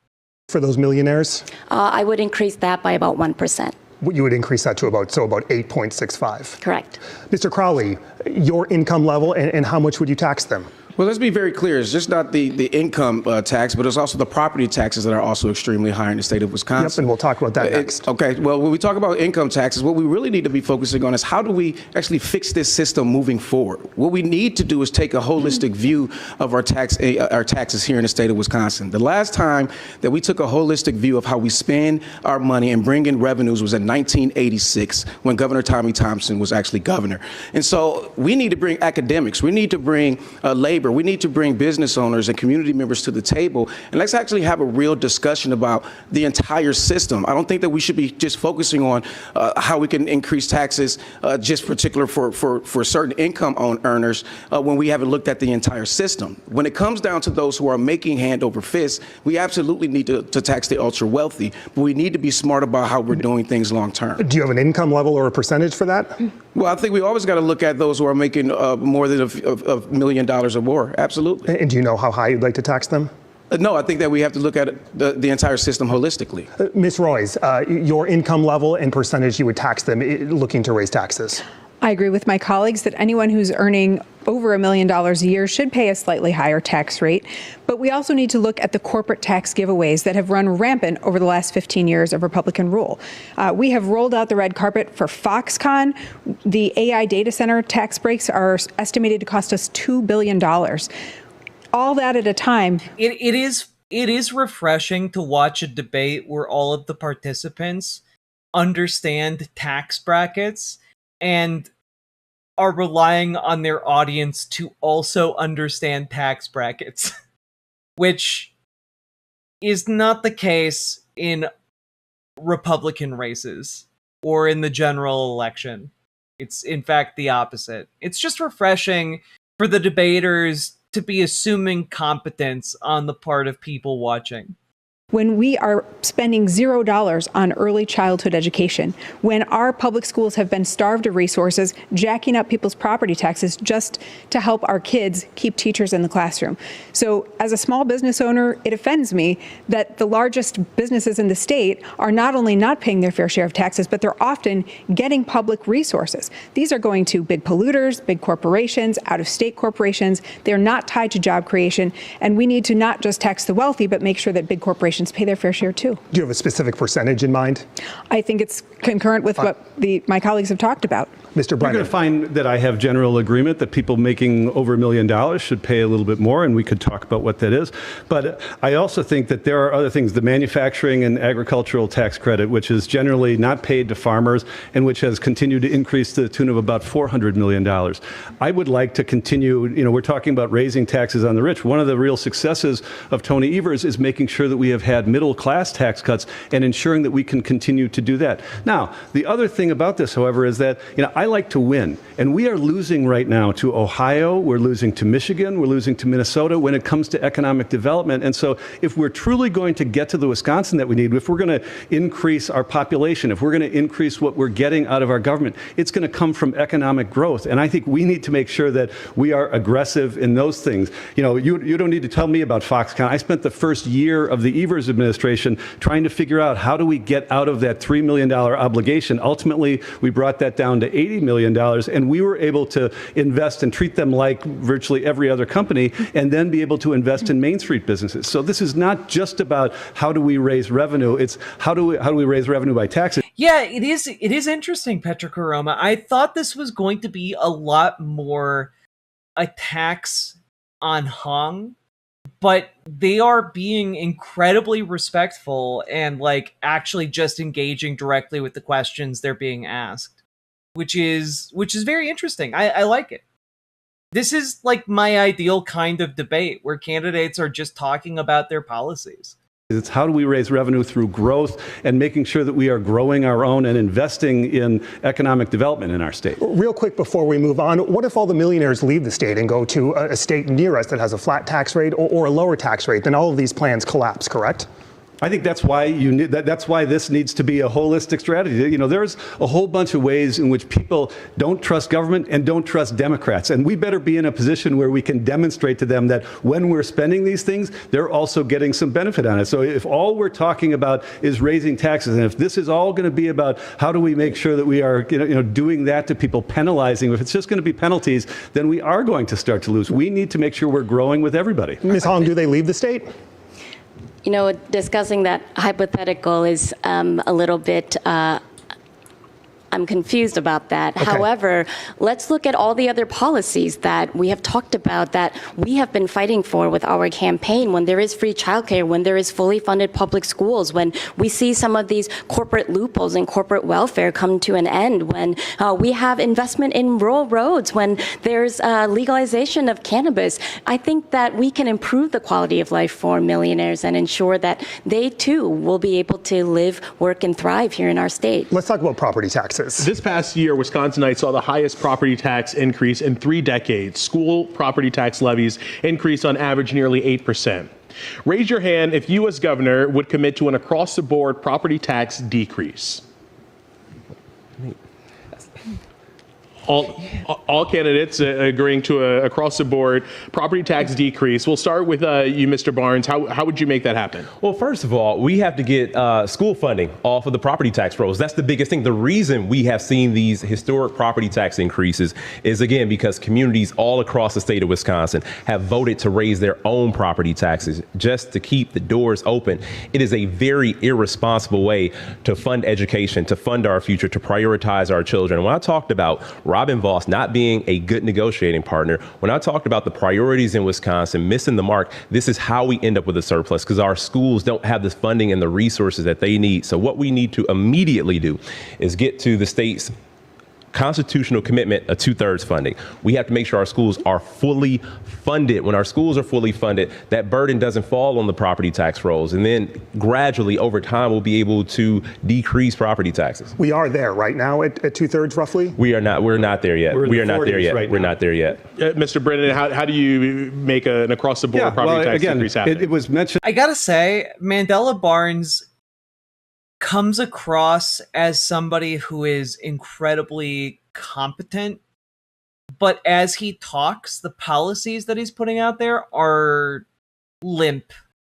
For those millionaires? I would increase that by about 1%. You would increase that to about 8.65. Correct. Mr. Crowley, your income level and how much would you tax them? Well, let's be very clear. It's just not the income tax, but it's also the property taxes that are also extremely high in the state of Wisconsin. Yep, and we'll talk about that next. Okay, well, when we talk about income taxes, what we really need to be focusing on is how do we actually fix this system moving forward? What we need to do is take a holistic view of our taxes here in the state of Wisconsin. The last time that we took a holistic view of how we spend our money and bring in revenues was in 1986, when Governor Tommy Thompson was actually governor. And so we need to bring academics, we need to bring labor, labor. We need to bring business owners and community members to the table, and let's actually have a real discussion about the entire system. I don't think that we should be just focusing on how we can increase taxes just particular for certain income earners when we haven't looked at the entire system. When it comes down to those who are making hand over fist, we absolutely need to tax the ultra wealthy, but we need to be smart about how we're doing things long term. Do you have an income level or a percentage for that? Well, I think we always got to look at those who are making more than $1 million or more. Absolutely. And do you know how high you'd like to tax them? No, I think that we have to look at the entire system holistically. Ms. Royce, your income level and percentage you would tax them looking to raise taxes. I agree with my colleagues that anyone who's earning over $1 million a year should pay a slightly higher tax rate. But we also need to look at the corporate tax giveaways that have run rampant over the last 15 years of Republican rule. We have rolled out the red carpet for Foxconn. The AI data center tax breaks are estimated to cost us $2 billion. All that at a time. It is refreshing to watch a debate where all of the participants understand tax brackets and are relying on their audience to also understand tax brackets, which is not the case in Republican races or in the general election. It's in fact the opposite. It's just refreshing for the debaters to be assuming competence on the part of people watching. When we are spending $0 on early childhood education, when our public schools have been starved of resources, jacking up people's property taxes just to help our kids keep teachers in the classroom. So as a small business owner, it offends me that the largest businesses in the state are not only not paying their fair share of taxes, but they're often getting public resources. These are going to big polluters, big corporations, out-of-state corporations. They're not tied to job creation, and we need to not just tax the wealthy, but make sure that big corporations pay their fair share too. Do you have a specific percentage in mind? I think it's concurrent with what my colleagues have talked about. Mr. Brennan. You're going to find that I have general agreement that people making over $1 million should pay a little bit more, and we could talk about what that is. But I also think that there are other things, the manufacturing and agricultural tax credit, which is generally not paid to farmers and which has continued to increase to the tune of about $400 million. I would like to continue, we're talking about raising taxes on the rich. One of the real successes of Tony Evers is making sure that we have had middle class tax cuts and ensuring that we can continue to do that. Now, the other thing about this, however, is that, I like to win, and we are losing right now to Ohio, we're losing to Michigan, we're losing to Minnesota when it comes to economic development. And so if we're truly going to get to the Wisconsin that we need, if we're going to increase our population, if we're going to increase what we're getting out of our government, it's going to come from economic growth. And I think we need to make sure that we are aggressive in those things. You don't need to tell me about Foxconn. I spent the first year of the Evers administration trying to figure out how do we get out of that $3 million obligation. Ultimately, we brought that down to $80 million, and we were able to invest and treat them like virtually every other company, and then be able to invest in Main Street businesses. So this is not just about how do we raise revenue, it's how do we raise revenue by taxes. Yeah, it is interesting, Petra Karoma. I thought this was going to be a lot more a tax on Hong, but they are being incredibly respectful and actually just engaging directly with the questions they're being asked, which is very interesting. I like it. This is my ideal kind of debate where candidates are just talking about their policies. It's how do we raise revenue through growth and making sure that we are growing our own and investing in economic development in our state. Real quick before we move on, what if all the millionaires leave the state and go to a state near us that has a flat tax rate or a lower tax rate? Then all of these plans collapse, correct? I think that's why that's why this needs to be a holistic strategy. There's a whole bunch of ways in which people don't trust government and don't trust Democrats, and we better be in a position where we can demonstrate to them that when we're spending these things, they're also getting some benefit on it. So if all we're talking about is raising taxes, and if this is all going to be about how do we make sure that we are doing that to people, penalizing, if it's just going to be penalties, then we are going to start to lose. We need to make sure we're growing with everybody. Ms. Hong, do they leave the state? Discussing that hypothetical is a little bit I'm confused about that. Okay. However, let's look at all the other policies that we have talked about that we have been fighting for with our campaign. When there is free childcare, when there is fully funded public schools, when we see some of these corporate loopholes and corporate welfare come to an end, when we have investment in rural roads, when there's legalization of cannabis, I think that we can improve the quality of life for millionaires and ensure that they too will be able to live, work, and thrive here in our state. Let's talk about property taxes. This past year, Wisconsinites saw the highest property tax increase in 3 decades. School property tax levies increased on average nearly 8%. Raise your hand if you as governor would commit to an across-the-board property tax decrease. All candidates agreeing to a across-the-board property tax decrease. We'll start with you, Mr. Barnes. How would you make that happen? Well, first of all, we have to get school funding off of the property tax rolls. That's the biggest thing. The reason we have seen these historic property tax increases is, again, because communities all across the state of Wisconsin have voted to raise their own property taxes just to keep the doors open. It is a very irresponsible way to fund education, to fund our future, to prioritize our children. When I talked about Robin Vos not being a good negotiating partner, when I talked about the priorities in Wisconsin missing the mark, this is how we end up with a surplus, because our schools don't have the funding and the resources that they need. So what we need to immediately do is get to the state's constitutional commitment of 2/3 funding. We have to make sure our schools are fully funded. When our schools are fully funded, that burden doesn't fall on the property tax rolls. And then gradually over time, we'll be able to decrease property taxes. We are there right now at 2/3 roughly? We are not. We're not there yet. We are not there yet. We're not there yet. Mr. Brennan, how do you make an across-the-board property tax decrease happen? It was mentioned. I gotta say, Mandela Barnes comes across as somebody who is incredibly competent, but as he talks, the policies that he's putting out there are limp,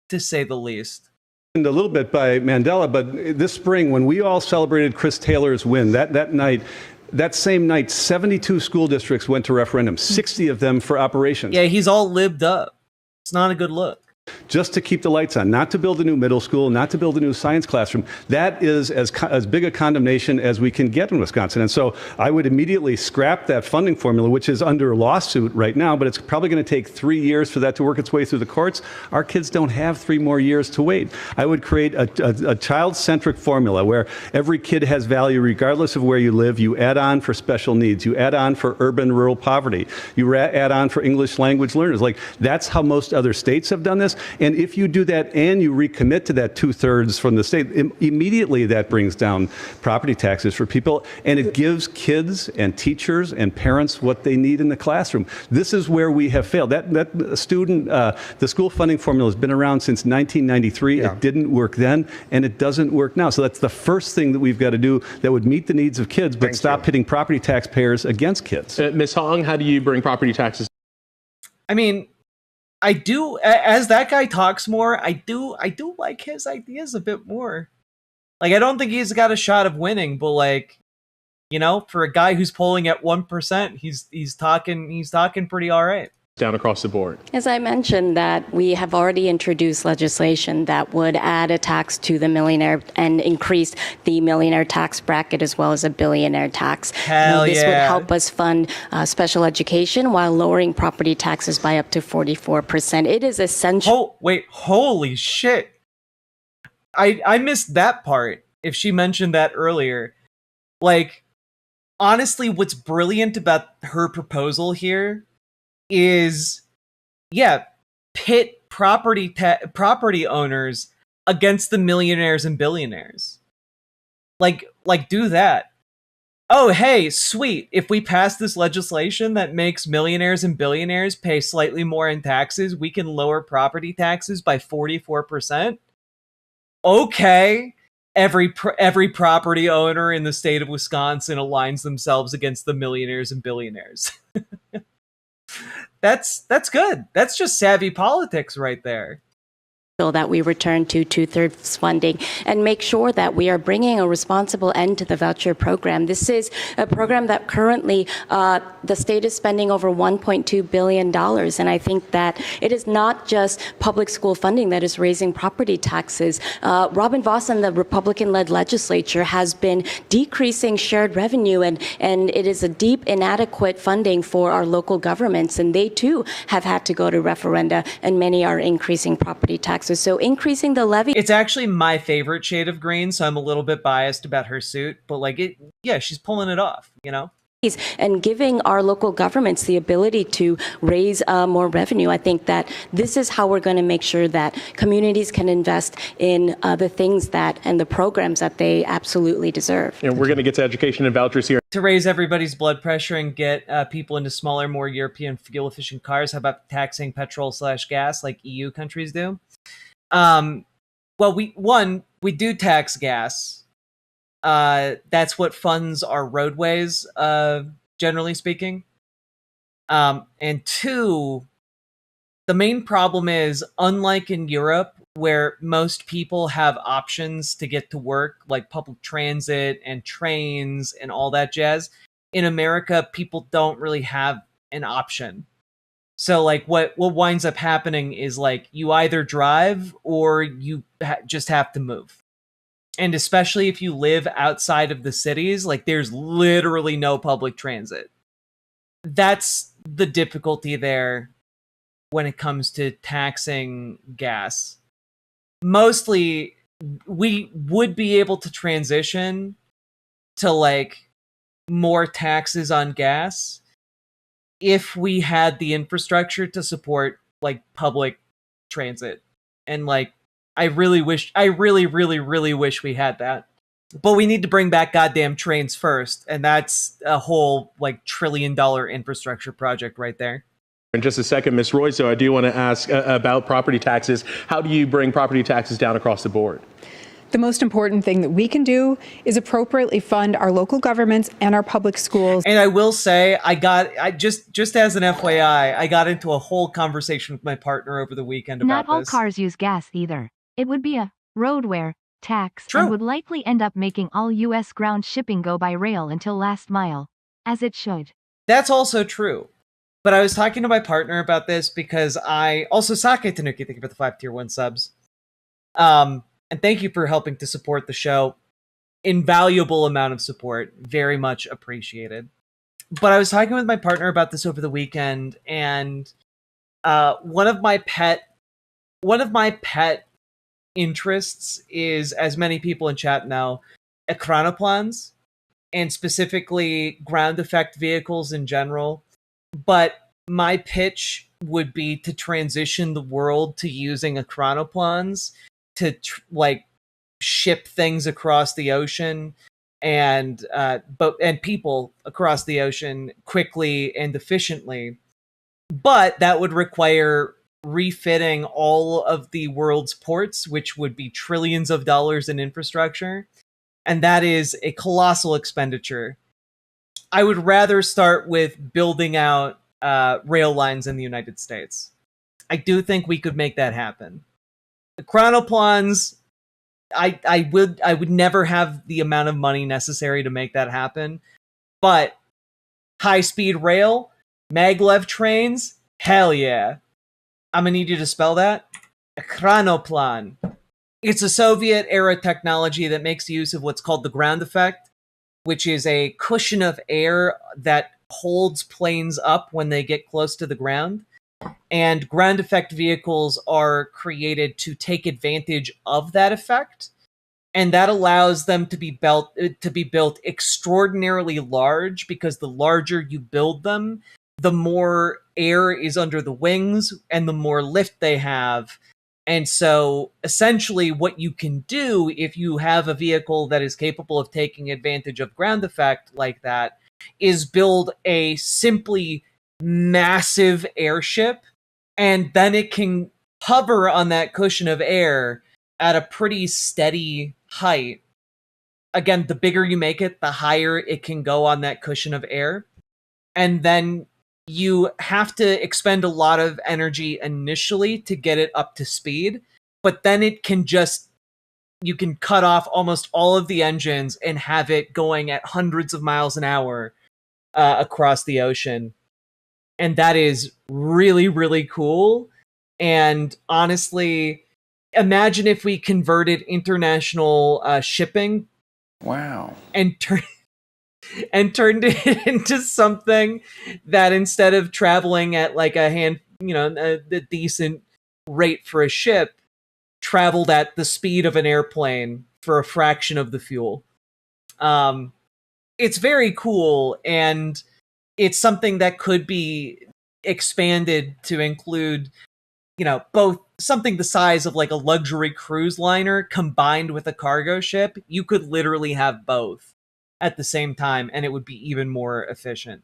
to say the least. A little bit by Mandela, but this spring, when we all celebrated Chris Taylor's win, that same night, 72 school districts went to referendum, 60 of them for operations. Yeah, he's all lived up. It's not a good look. Just to keep the lights on, not to build a new middle school, not to build a new science classroom. That is as big a condemnation as we can get in Wisconsin. And so I would immediately scrap that funding formula, which is under lawsuit right now, but it's probably going to take 3 years for that to work its way through the courts. Our kids don't have 3 more years to wait. I would create a child-centric formula where every kid has value regardless of where you live. You add on for special needs. You add on for urban rural poverty. You add on for English language learners. Like, that's how most other states have done this. And if you do that and you recommit to that 2/3 from the state, immediately that brings down property taxes for people, and it gives kids and teachers and parents what they need in the classroom. This is where we have failed. The school funding formula has been around since 1993. Yeah. It didn't work then, and it doesn't work now. So that's the first thing that we've got to do that would meet the needs of kids, but stop pitting property taxpayers against kids. Ms. Hong, how do you bring property taxes? I mean, I do, as that guy talks more, I do like his ideas a bit more. Like, I don't think he's got a shot of winning, but like, you know, for a guy who's polling at 1%, he's talking pretty all right. Down across the board. As I mentioned, that we have already introduced legislation that would add a tax to the millionaire and increase the millionaire tax bracket as well as a billionaire tax. Hell this yeah. would help us fund special education while lowering property taxes by up to 44%. It is essential. Holy shit. I missed that part if she mentioned that earlier. Like, honestly, what's brilliant about her proposal here is, pit property owners against the millionaires and billionaires. Like do that. Oh, hey, sweet. If we pass this legislation that makes millionaires and billionaires pay slightly more in taxes, we can lower property taxes by 44%. Okay. Every property owner in the state of Wisconsin aligns themselves against the millionaires and billionaires. That's good. That's just savvy politics right there. that we return to 2/3 funding and make sure that we are bringing a responsible end to the voucher program. This is a program that currently the state is spending over $1.2 billion. And I think that it is not just public school funding that is raising property taxes. Robin Vos and the Republican-led legislature has been decreasing shared revenue, and it is a deep inadequate funding for our local governments. And they too have had to go to referenda, and many are increasing property taxes. So increasing the levy. It's actually my favorite shade of green, so I'm a little bit biased about her suit, but she's pulling it off, and giving our local governments the ability to raise more revenue. I think that this is how we're going to make sure that communities can invest in the things and the programs that they absolutely deserve. And we're going to get to education and vouchers here. To raise everybody's blood pressure and get people into smaller, more European fuel-efficient cars, how about taxing petrol/gas like EU countries do? Well, we do tax gas. That's what funds our roadways, generally speaking. And two, the main problem is, unlike in Europe, where most people have options to get to work, like public transit and trains and all that jazz, in America, people don't really have an option. So, what winds up happening is, you either drive or you just have to move. And especially if you live outside of the cities, there's literally no public transit. That's the difficulty there when it comes to taxing gas. Mostly, we would be able to transition to more taxes on gas if we had the infrastructure to support public transit. And I really, really wish we had that. But we need to bring back goddamn trains first, and that's a whole $1 trillion infrastructure project right there. In just a second, Ms. Royso, I do want to ask about property taxes. How do you bring property taxes down across the board? The most important thing that we can do is appropriately fund our local governments and our public schools. And I will say, I just as an FYI, I got into a whole conversation with my partner over the weekend about this. Not all cars use gas either. It would be a roadware tax and would likely end up making all U.S. ground shipping go by rail until last mile, as it should. That's also true. But I was talking to my partner about this because I also Sake Tanuki, thank you for the 5 tier 1 subs. And thank you for helping to support the show. Invaluable amount of support. Very much appreciated. But I was talking with my partner about this over the weekend, and one of my pet interests is, as many people in chat know, ekranoplans, and specifically ground effect vehicles in general. But my pitch would be to transition the world to using ekranoplans to ship things across the ocean and people across the ocean quickly and efficiently. But that would require refitting all of the world's ports, which would be trillions of dollars in infrastructure. And that is a colossal expenditure. I would rather start with building out rail lines in the United States. I do think we could make that happen. The chronoplans, I would never have the amount of money necessary to make that happen. But high-speed rail, maglev trains, hell yeah. I'm gonna need you to spell that. Ekranoplan. It's a Soviet-era technology that makes use of what's called the ground effect, which is a cushion of air that holds planes up when they get close to the ground. And ground effect vehicles are created to take advantage of that effect, and that allows them to be built extraordinarily large, because the larger you build them, the more air is under the wings and the more lift they have. And so essentially what you can do if you have a vehicle that is capable of taking advantage of ground effect like that is build a simply massive airship, and then it can hover on that cushion of air at a pretty steady height. Again, the bigger you make it, the higher it can go on that cushion of air. And then you have to expend a lot of energy initially to get it up to speed. but then you can cut off almost all of the engines and have it going at hundreds of miles an hour across the ocean. And that is really, really cool. And honestly, imagine if we converted international shipping. Wow. And turned it into something that instead of traveling at like a decent rate for a ship, traveled at the speed of an airplane for a fraction of the fuel. It's very cool, and it's something that could be expanded to include, both something the size of like a luxury cruise liner combined with a cargo ship. You could literally have both at the same time, and it would be even more efficient.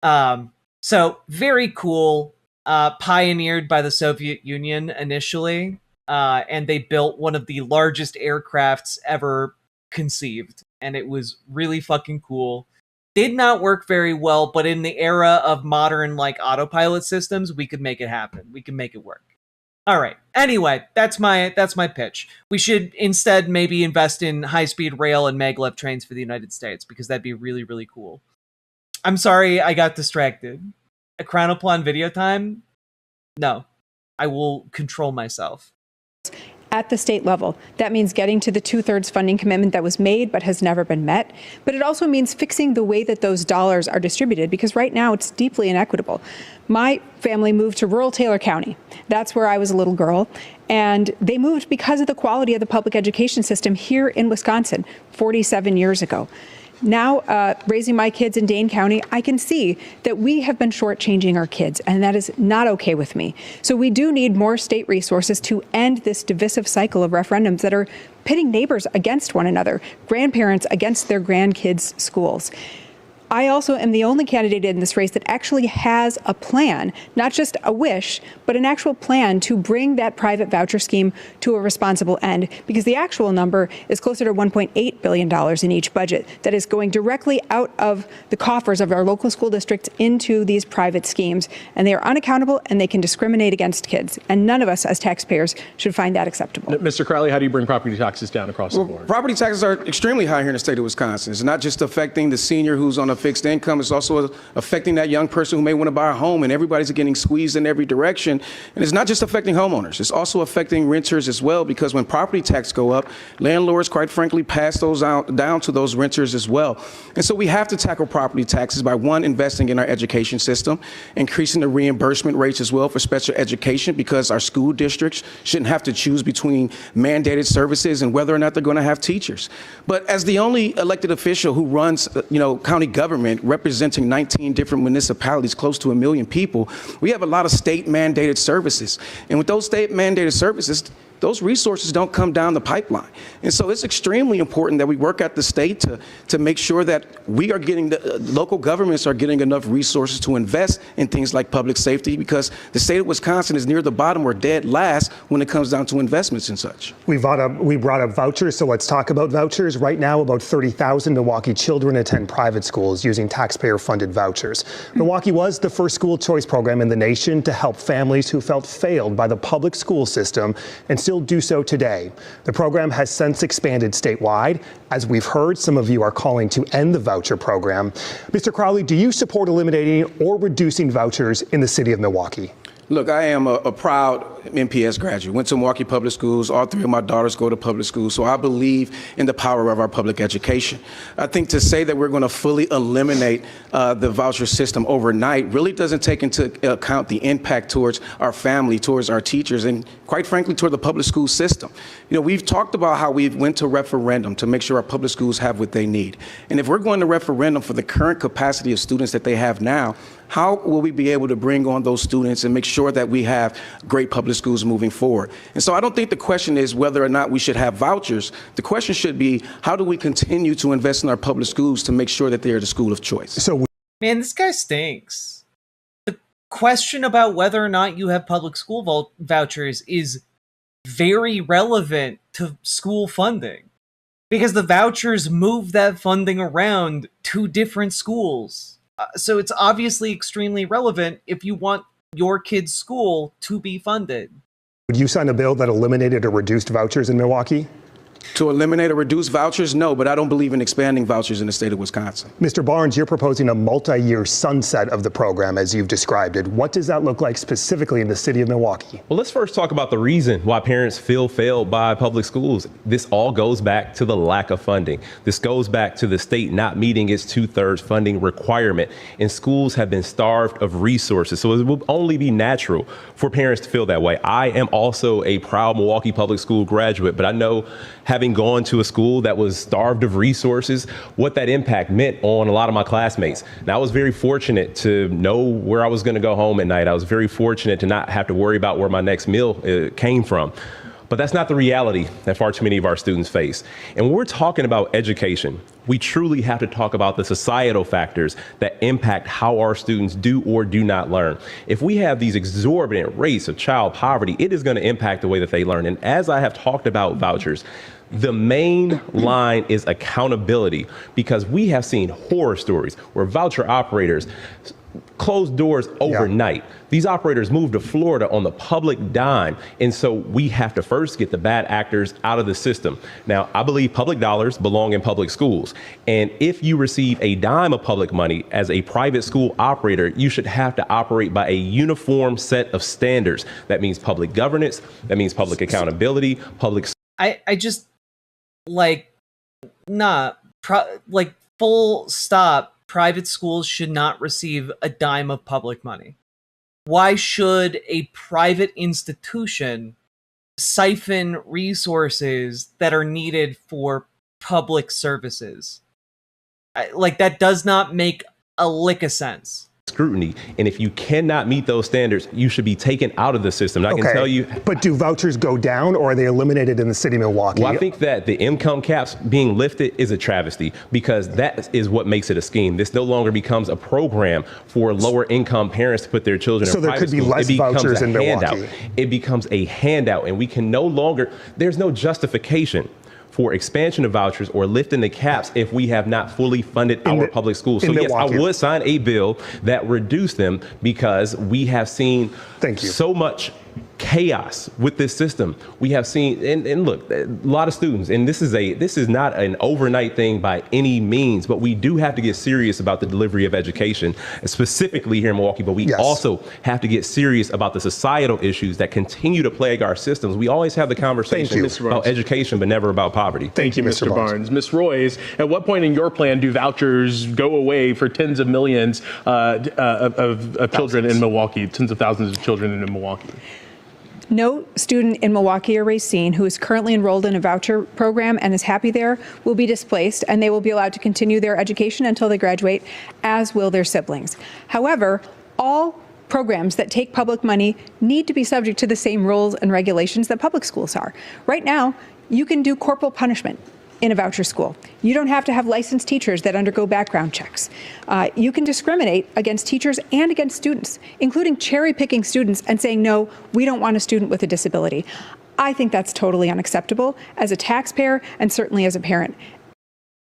So very cool. Pioneered by the Soviet Union initially, and they built one of the largest aircrafts ever conceived, and it was really fucking cool. Did not work very well, but in the era of modern like autopilot systems, we could make it happen. We can make it work. All right. Anyway, that's my pitch. We should instead maybe invest in high-speed rail and maglev trains for the United States, because that'd be really, really cool. I'm sorry I got distracted. A Crown Upon video time? No. I will control myself. At the state level. That means getting to the 2/3 funding commitment that was made but has never been met. But it also means fixing the way that those dollars are distributed, because right now it's deeply inequitable. My family moved to rural Taylor County. That's where I was a little girl. And they moved because of the quality of the public education system here in Wisconsin 47 years ago. Now, raising my kids in Dane County, I can see that we have been shortchanging our kids, and that is not okay with me. So we do need more state resources to end this divisive cycle of referendums that are pitting neighbors against one another, grandparents against their grandkids' schools. I also am the only candidate in this race that actually has a plan, not just a wish, but an actual plan to bring that private voucher scheme to a responsible end, because the actual number is closer to $1.8 billion in each budget that is going directly out of the coffers of our local school districts into these private schemes. And they are unaccountable, and they can discriminate against kids. And none of us as taxpayers should find that acceptable. Mr. Crowley, how do you bring property taxes down across the board? Property taxes are extremely high here in the state of Wisconsin. It's not just affecting the senior who's on a fixed income. It's also affecting that young person who may want to buy a home, and everybody's getting squeezed in every direction. And it's not just affecting homeowners. It's also affecting renters as well, because when property taxes go up, landlords, quite frankly, pass those down to those renters as well. And so we have to tackle property taxes by, one, investing in our education system, increasing the reimbursement rates as well for special education, because our school districts shouldn't have to choose between mandated services and whether or not they're going to have teachers. But as the only elected official who runs, county government, representing 19 different municipalities, close to 1 million people, we have a lot of state mandated services. And with those state mandated services, those resources don't come down the pipeline. And so it's extremely important that we work at the state to make sure that we are getting, local governments are getting enough resources to invest in things like public safety, because the state of Wisconsin is near the bottom or dead last when it comes down to investments and such. We brought up vouchers, so let's talk about vouchers. Right now, about 30,000 Milwaukee children attend private schools using taxpayer-funded vouchers. Milwaukee was the first school choice program in the nation to help families who felt failed by the public school system, and still do so today. The program has since expanded statewide. As we've heard, some of you are calling to end the voucher program. Mr. Crowley, do you support eliminating or reducing vouchers in the city of Milwaukee? Look, I am a proud MPS graduate. Went to Milwaukee Public Schools. All three of my daughters go to public schools. So I believe in the power of our public education. I think to say that we're going to fully eliminate the voucher system overnight really doesn't take into account the impact towards our family, towards our teachers, and quite frankly, toward the public school system. We've talked about how we went to referendum to make sure our public schools have what they need. And if we're going to referendum for the current capacity of students that they have now, how will we be able to bring on those students and make sure that we have great public schools moving forward? And so I don't think the question is whether or not we should have vouchers. The question should be, how do we continue to invest in our public schools to make sure that they are the school of choice? Man, this guy stinks. The question about whether or not you have public school vouchers is very relevant to school funding, because the vouchers move that funding around to different schools. So it's obviously extremely relevant if you want your kid's school to be funded. Would you sign a bill that eliminated or reduced vouchers in Milwaukee? To eliminate or reduce vouchers? No, but I don't believe in expanding vouchers in the state of Wisconsin. Mr. Barnes, you're proposing a multi-year sunset of the program as you've described it. What does that look like specifically in the city of Milwaukee? Well, let's first talk about the reason why parents feel failed by public schools. This all goes back to the lack of funding. This goes back to the state not meeting its 2/3 funding requirement, and schools have been starved of resources. So it will only be natural for parents to feel that way. I am also a proud Milwaukee public school graduate, but I know, having gone to a school that was starved of resources, what that impact meant on a lot of my classmates. Now, I was very fortunate to know where I was going to go home at night. I was very fortunate to not have to worry about where my next meal came from. But that's not the reality that far too many of our students face. And when we're talking about education, we truly have to talk about the societal factors that impact how our students do or do not learn. If we have these exorbitant rates of child poverty, it is going to impact the way that they learn. And as I have talked about vouchers, the main line is accountability, because we have seen horror stories where voucher operators closed doors overnight. Yeah. These operators moved to Florida on the public dime. And so we have to first get the bad actors out of the system. Now, I believe public dollars belong in public schools. And if you receive a dime of public money as a private school operator, you should have to operate by a uniform set of standards. That means public governance. That means public accountability, public. I just full stop. Private schools should not receive a dime of public money. Why should a private institution siphon resources that are needed for public services? That does not make a lick of sense. Scrutiny, and if you cannot meet those standards, you should be taken out of the system. And I can tell you. But do vouchers go down, or are they eliminated in the city of Milwaukee? Well, I think that the income caps being lifted is a travesty, because that is what makes it a scheme. This no longer becomes a program for lower income parents to put their children in private schools. So there could be less vouchers in Milwaukee. It becomes a handout, and we can no longer, there's no justification for expansion of vouchers or lifting the caps if we have not fully funded our public schools. So yes, I would sign a bill that reduced them, because we have seen so much chaos with this system. We have seen, and look, a lot of students, and this is not an overnight thing by any means, but we do have to get serious about the delivery of education, specifically here in Milwaukee, but we also have to get serious about the societal issues that continue to plague our systems. We always have the conversation about education, but never about poverty. Thank you, Mr. Barnes. Ms. Royce, at what point in your plan do vouchers go away for tens of millions of children in Milwaukee, tens of thousands of children in Milwaukee? No student in Milwaukee or Racine who is currently enrolled in a voucher program and is happy there will be displaced, and they will be allowed to continue their education until they graduate, as will their siblings. However, all programs that take public money need to be subject to the same rules and regulations that public schools are. Right now, you can do corporal punishment in a voucher school. You don't have to have licensed teachers that undergo background checks. You can discriminate against teachers and against students, including cherry-picking students and saying, no, we don't want a student with a disability. I think that's totally unacceptable as a taxpayer and certainly as a parent.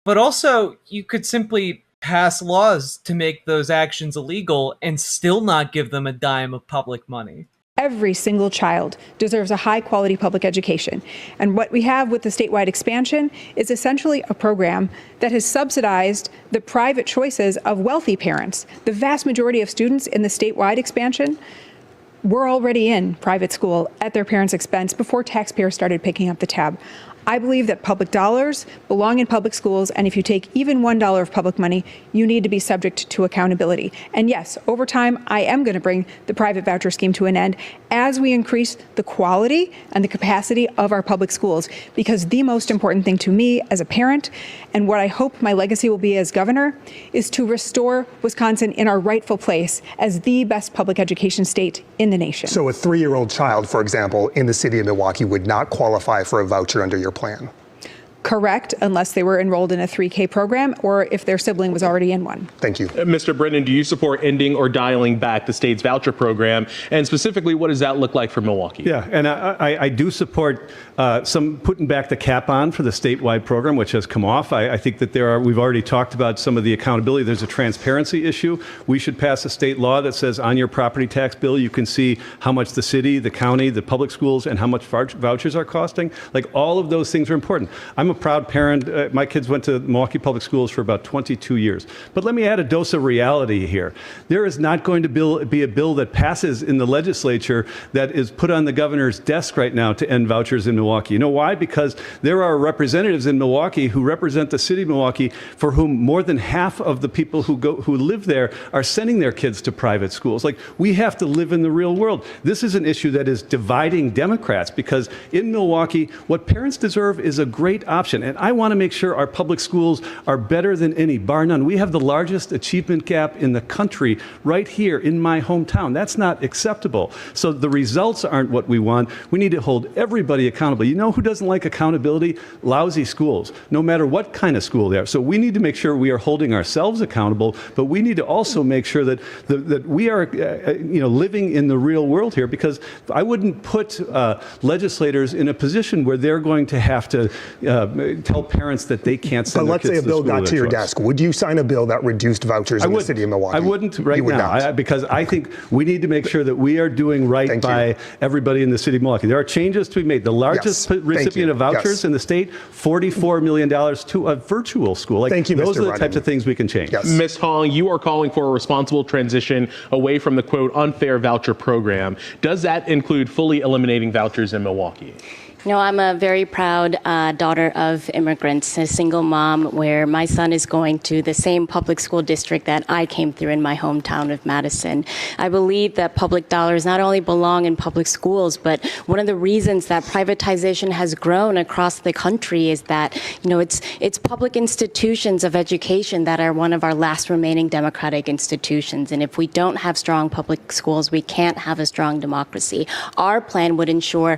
But also, you could simply pass laws to make those actions illegal and still not give them a dime of public money. Every single child deserves a high-quality public education. And what we have with the statewide expansion is essentially a program that has subsidized the private choices of wealthy parents. The vast majority of students in the statewide expansion were already in private school at their parents' expense before taxpayers started picking up the tab. I believe that public dollars belong in public schools, and if you take even $1 of public money, you need to be subject to accountability. And yes, over time, I am going to bring the private voucher scheme to an end as we increase the quality and the capacity of our public schools, because the most important thing to me as a parent, and what I hope my legacy will be as governor, is to restore Wisconsin in our rightful place as the best public education state in the nation. So a 3-year-old child, for example, in the city of Milwaukee would not qualify for a voucher under your plan? correct unless they were enrolled in a 3K program or if their sibling was already in one. Thank you. Mr. Brennan, do you support ending or dialing back the state's voucher program? And specifically, what does that look like for Milwaukee? Yeah, and I do support some putting back the cap on for the statewide program, which has come off. I think that we've already talked about some of the accountability. There's a transparency issue. We should pass a state law that says on your property tax bill, you can see how much the city, the county, the public schools, and how much vouchers are costing. Like, all of those things are important. I'm a proud parent. My kids went to Milwaukee Public Schools for about 22 years. But let me add a dose of reality here. There is not going to be a bill that passes in the legislature that is put on the governor's desk right now to end vouchers in Milwaukee. You know why? Because there are representatives in Milwaukee who represent the city of Milwaukee for whom more than half of the people who live there are sending their kids to private schools. Like, we have to live in the real world. This is an issue that is dividing Democrats, because in Milwaukee, what parents deserve is a great option. And I want to make sure our public schools are better than any, bar none. We have the largest achievement gap in the country right here in my hometown. That's not acceptable. So the results aren't what we want. We need to hold everybody accountable. You know who doesn't like accountability? Lousy schools, no matter what kind of school they are. So we need to make sure we are holding ourselves accountable, but we need to also make sure that that we are living in the real world here, because I wouldn't put legislators in a position where they're going to have to tell parents that they can't send their kids to school. But let's say a bill got to your desk. Would you sign a bill that reduced vouchers in the city of Milwaukee? I wouldn't right now, because I think we need to make sure that we are doing right by everybody in the city of Milwaukee. There are changes to be made. The largest recipient of vouchers in the state, $44 million to a virtual school. Like, Thank you, those Mr. are the Brennan. types of things we can change. Ms. Hong, you are calling for a responsible transition away from the, quote, unfair voucher program. Does that include fully eliminating vouchers in Milwaukee? No, I'm a very proud daughter of immigrants, a single mom where my son is going to the same public school district that I came through in my hometown of Madison. I believe that public dollars not only belong in public schools, but one of the reasons that privatization has grown across the country is that, it's public institutions of education that are one of our last remaining democratic institutions. And if we don't have strong public schools, we can't have a strong democracy. Our plan would ensure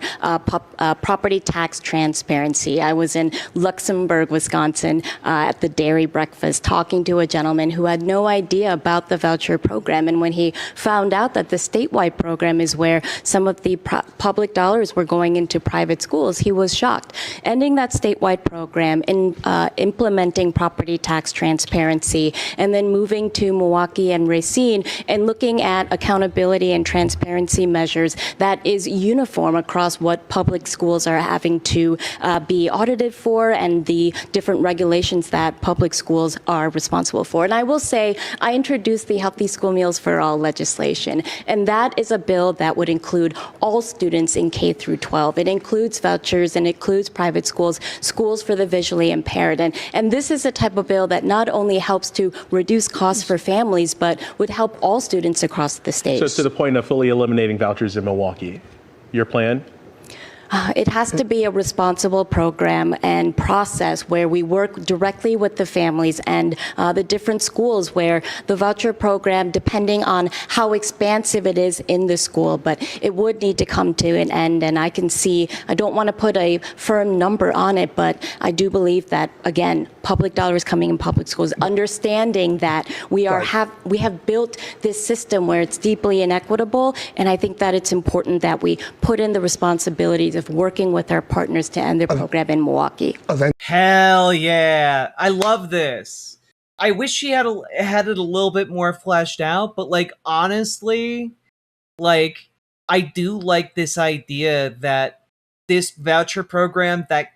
property tax transparency. I was in Luxembourg, Wisconsin, at the dairy breakfast, talking to a gentleman who had no idea about the voucher program. And when he found out that the statewide program is where some of the public dollars were going into private schools, he was shocked. Ending that statewide program, implementing property tax transparency, and then moving to Milwaukee and Racine and looking at accountability and transparency measures that is uniform across what public schools are having to be audited for and the different regulations that public schools are responsible for. And I will say, I introduced the Healthy School Meals for All legislation, and that is a bill that would include all students in K through 12. It includes vouchers and includes private schools, schools for the visually impaired. And this is a type of bill that not only helps to reduce costs for families, but would help all students across the state. So to the point of fully eliminating vouchers in Milwaukee, your plan? It has to be a responsible program and process where we work directly with the families and the different schools where the voucher program, depending on how expansive it is in the school, but it would need to come to an end. And I can see, I don't want to put a firm number on it, but I do believe that, again, public dollars coming in public schools, understanding that we have built this system where it's deeply inequitable. And I think that it's important that we put in the responsibilities of working with our partners to end the program in Milwaukee. Hell yeah. I love this. I wish she had it a little bit more fleshed out, but honestly, I do like this idea that this voucher program that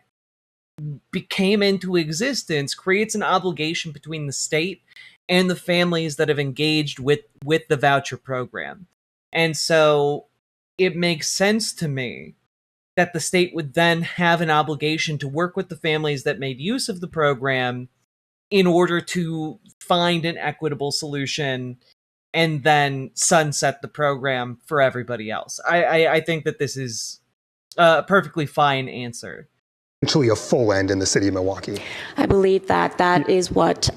came into existence creates an obligation between the state and the families that have engaged with the voucher program. And so it makes sense to me that the state would then have an obligation to work with the families that made use of the program in order to find an equitable solution and then sunset the program for everybody else. I think that this is a perfectly fine answer. Actually a full end in the city of Milwaukee? I believe that that is what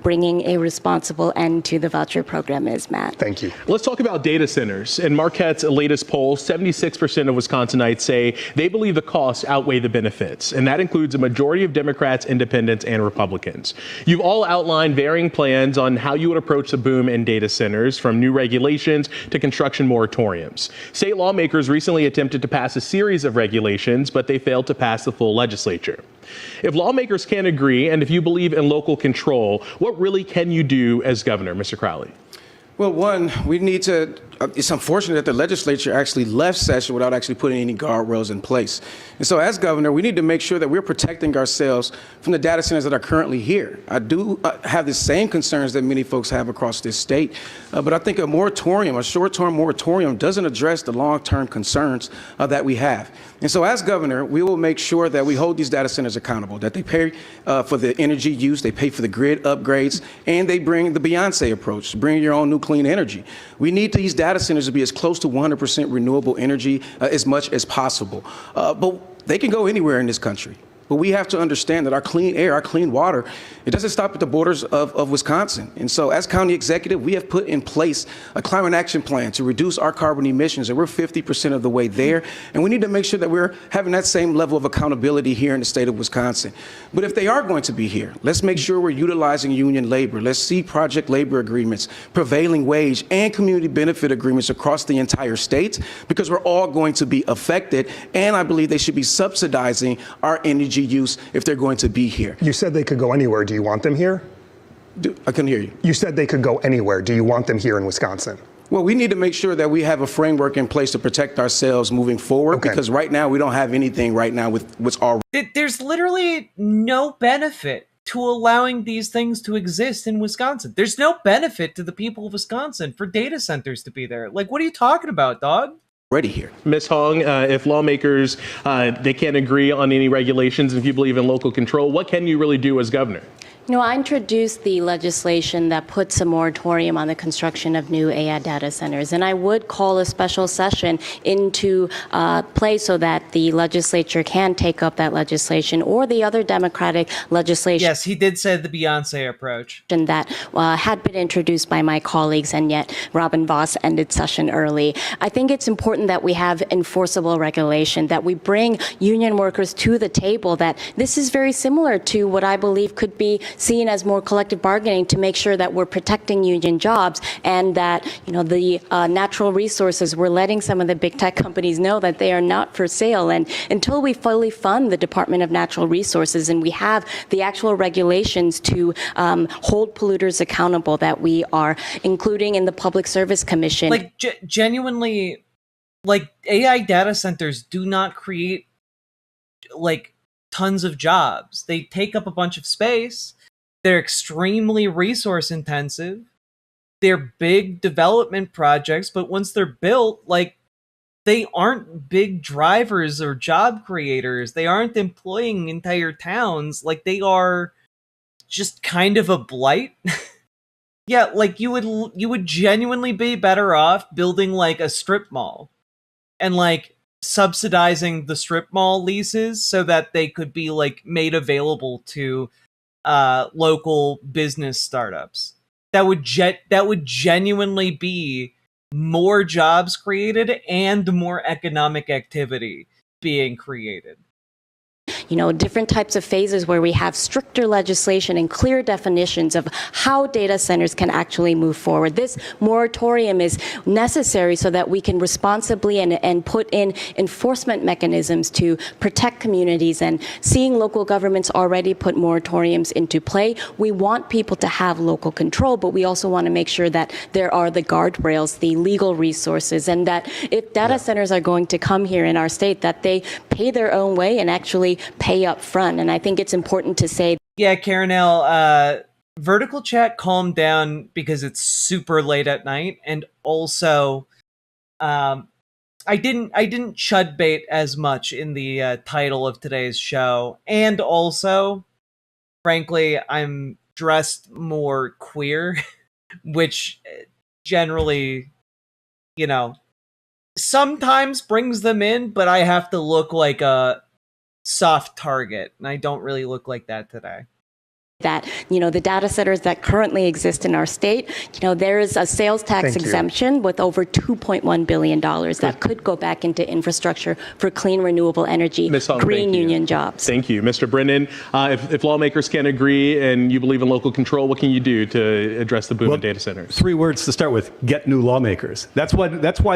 bringing a responsible end to the voucher program is, Matt. Thank you. Let's talk about data centers. In Marquette's latest poll, 76% of Wisconsinites say they believe the costs outweigh the benefits, and that includes a majority of Democrats, independents, and Republicans. You've all outlined varying plans on how you would approach the boom in data centers, from new regulations to construction moratoriums. State lawmakers recently attempted to pass a series of regulations, but they failed to pass the full legislature. If lawmakers can't agree, and if you believe in local control, what really can you do as governor, Mr. Crowley? Well, one, we need to, it's unfortunate that the legislature actually left session without actually putting any guardrails in place. And so as governor, we need to make sure that we're protecting ourselves from the data centers that are currently here. I do have the same concerns that many folks have across this state, but I think a moratorium, a short-term moratorium, doesn't address the long-term concerns that we have. And so as governor, we will make sure that we hold these data centers accountable, that they pay for the energy use, they pay for the grid upgrades, and they bring the Beyonce approach, bring your own new clean energy. We need these data centers to be as close to 100% renewable energy as much as possible. But they can go anywhere in this country. But we have to understand that our clean air, our clean water, it doesn't stop at the borders of Wisconsin. And so as county executive, we have put in place a climate action plan to reduce our carbon emissions, and we're 50% of the way there. And we need to make sure that we're having that same level of accountability here in the state of Wisconsin. But if they are going to be here, let's make sure we're utilizing union labor. Let's see project labor agreements, prevailing wage, and community benefit agreements across the entire state, because we're all going to be affected. And I believe they should be subsidizing our energy use if they're going to be here. You said they could go anywhere. Do you want them here? I couldn't hear you. You said they could go anywhere. Do you want them here in Wisconsin? Well, we need to make sure that we have a framework in place to protect ourselves moving forward, because right now we don't have anything right now with what's already. There's literally no benefit to allowing these things to exist in Wisconsin. There's no benefit to the people of Wisconsin for data centers to be there. Like, what are you talking about, dog? Ready here. Ms. Hong, if lawmakers, they can't agree on any regulations, if you believe in local control, what can you really do as governor? You know, I introduced the legislation that puts a moratorium on the construction of new AI data centers, and I would call a special session into play so that the legislature can take up that legislation or the other Democratic legislation. Yes, he did say the Beyonce approach. And that had been introduced by my colleagues, and yet Robin Voss ended session early. I think it's important that we have enforceable regulation, that we bring union workers to the table, that this is very similar to what I believe could be seen as more collective bargaining, to make sure that we're protecting union jobs, and that, you know, the natural resources, we're letting some of the big tech companies know that they are not for sale. And until we fully fund the Department of Natural Resources and we have the actual regulations to hold polluters accountable that we are including in the Public Service Commission. Like, genuinely, like, AI data centers do not create, like, tons of jobs. They take up a bunch of space. They're extremely resource intensive. They're big development projects, but once they're built, like, they aren't big drivers or job creators. They aren't employing entire towns. Like, they are just kind of a blight. Yeah, like, you would genuinely be better off building, like, a strip mall and, like, subsidizing the strip mall leases so that they could be, like, made available to local business startups. That would genuinely be more jobs created and more economic activity being created. You know, different types of phases where we have stricter legislation and clear definitions of how data centers can actually move forward. This moratorium is necessary so that we can responsibly and put in enforcement mechanisms to protect communities. And seeing local governments already put moratoriums into play, we want people to have local control, but we also want to make sure that there are the guardrails, the legal resources, and that if data centers are going to come here in our state, that they pay their own way and actually pay up front. And I think it's important to say. Yeah, Karen L, vertical chat, calm down because it's super late at night. And also, I didn't chud bait as much in the title of today's show. And also, frankly, I'm dressed more queer, which generally, you know, sometimes brings them in, but I have to look like a soft target, and I don't really look like that today. That, the data centers that currently exist in our state, there is a sales tax exemption with over $2.1 billion that could go back into infrastructure for clean, renewable energy, Hong, green union jobs. Thank you. Mr. Brennan, if lawmakers can't agree and you believe in local control, what can you do to address the boom of data centers? 3 words to start with: get new lawmakers. That's why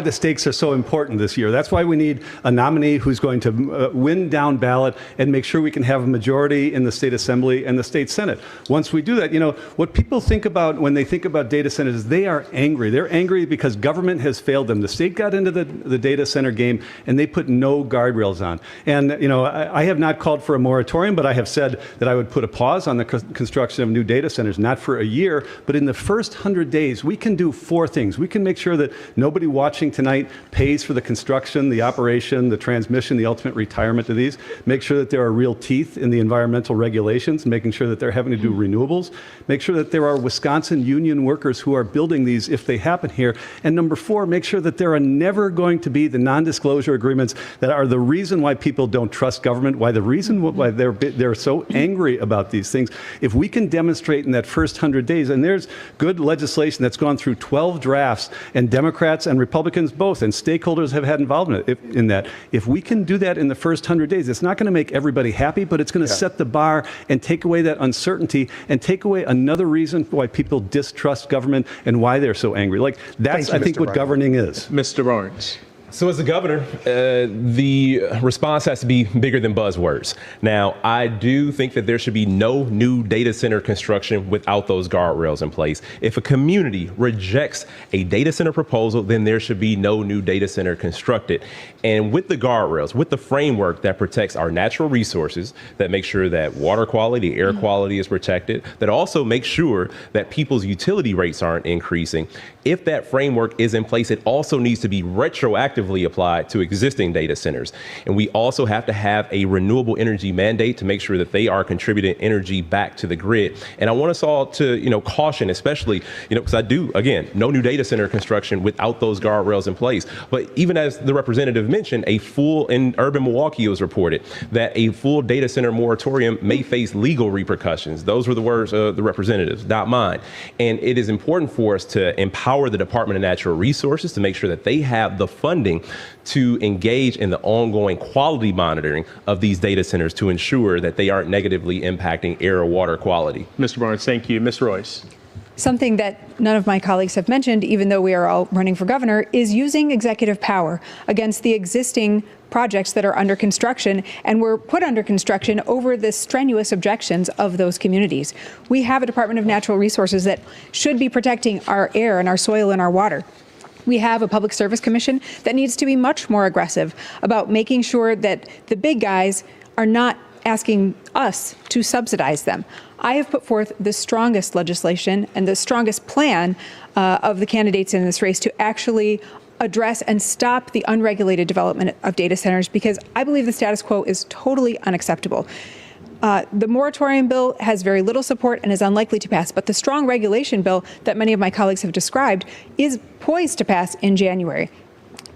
the stakes are so important this year. That's why we need a nominee who's going to win down ballot and make sure we can have a majority in the state assembly and the state senate. Once we do that, what people think about when they think about data centers is they are angry. They're angry because government has failed them. The state got into the data center game and they put no guardrails on. And, I have not called for a moratorium, but I have said that I would put a pause on the construction of new data centers, not for a year, but in the first 100 days, we can do 4 things. We can make sure that nobody watching tonight pays for the construction, the operation, the transmission, the ultimate retirement of these. Make sure that there are real teeth in the environmental regulations, making sure that they're having to do renewables, make sure that there are Wisconsin union workers who are building these if they happen here. And number 4, make sure that there are never going to be the non-disclosure agreements that are the reason why people don't trust government, why they're so angry about these things. If we can demonstrate in that first 100 days, and there's good legislation that's gone through 12 drafts, and Democrats and Republicans both, and stakeholders have had involvement in that. If we can do that in the first 100 days, it's not going to make everybody happy, but it's going to set the bar and take away that uncertainty and take away another reason why people distrust government and why they're so angry. That's, I think, what governing is. Mr. Barnes. So as the governor, the response has to be bigger than buzzwords. Now, I do think that there should be no new data center construction without those guardrails in place. If a community rejects a data center proposal, then there should be no new data center constructed. And with the guardrails, with the framework that protects our natural resources, that makes sure that water quality, air quality is protected, that also makes sure that people's utility rates aren't increasing. If that framework is in place, it also needs to be retroactively applied to existing data centers. And we also have to have a renewable energy mandate to make sure that they are contributing energy back to the grid. And I want us all to, caution, especially, because I do, again, no new data center construction without those guardrails in place. But even as the representative mentioned, in urban Milwaukee, it was reported that a full data center moratorium may face legal repercussions. Those were the words of the representatives, not mine. And it is important for us to empower the Department of Natural Resources to make sure that they have the funding to engage in the ongoing quality monitoring of these data centers to ensure that they aren't negatively impacting air or water quality. Mr. Barnes, thank you. Ms. Royce. Something that none of my colleagues have mentioned, even though we are all running for governor, is using executive power against the existing projects that are under construction and were put under construction over the strenuous objections of those communities. We have a Department of Natural Resources that should be protecting our air and our soil and our water. We have a Public Service Commission that needs to be much more aggressive about making sure that the big guys are not asking us to subsidize them. I have put forth the strongest legislation and the strongest plan of the candidates in this race to actually address and stop the unregulated development of data centers, because I believe the status quo is totally unacceptable. The moratorium bill has very little support and is unlikely to pass, but the strong regulation bill that many of my colleagues have described is poised to pass in January.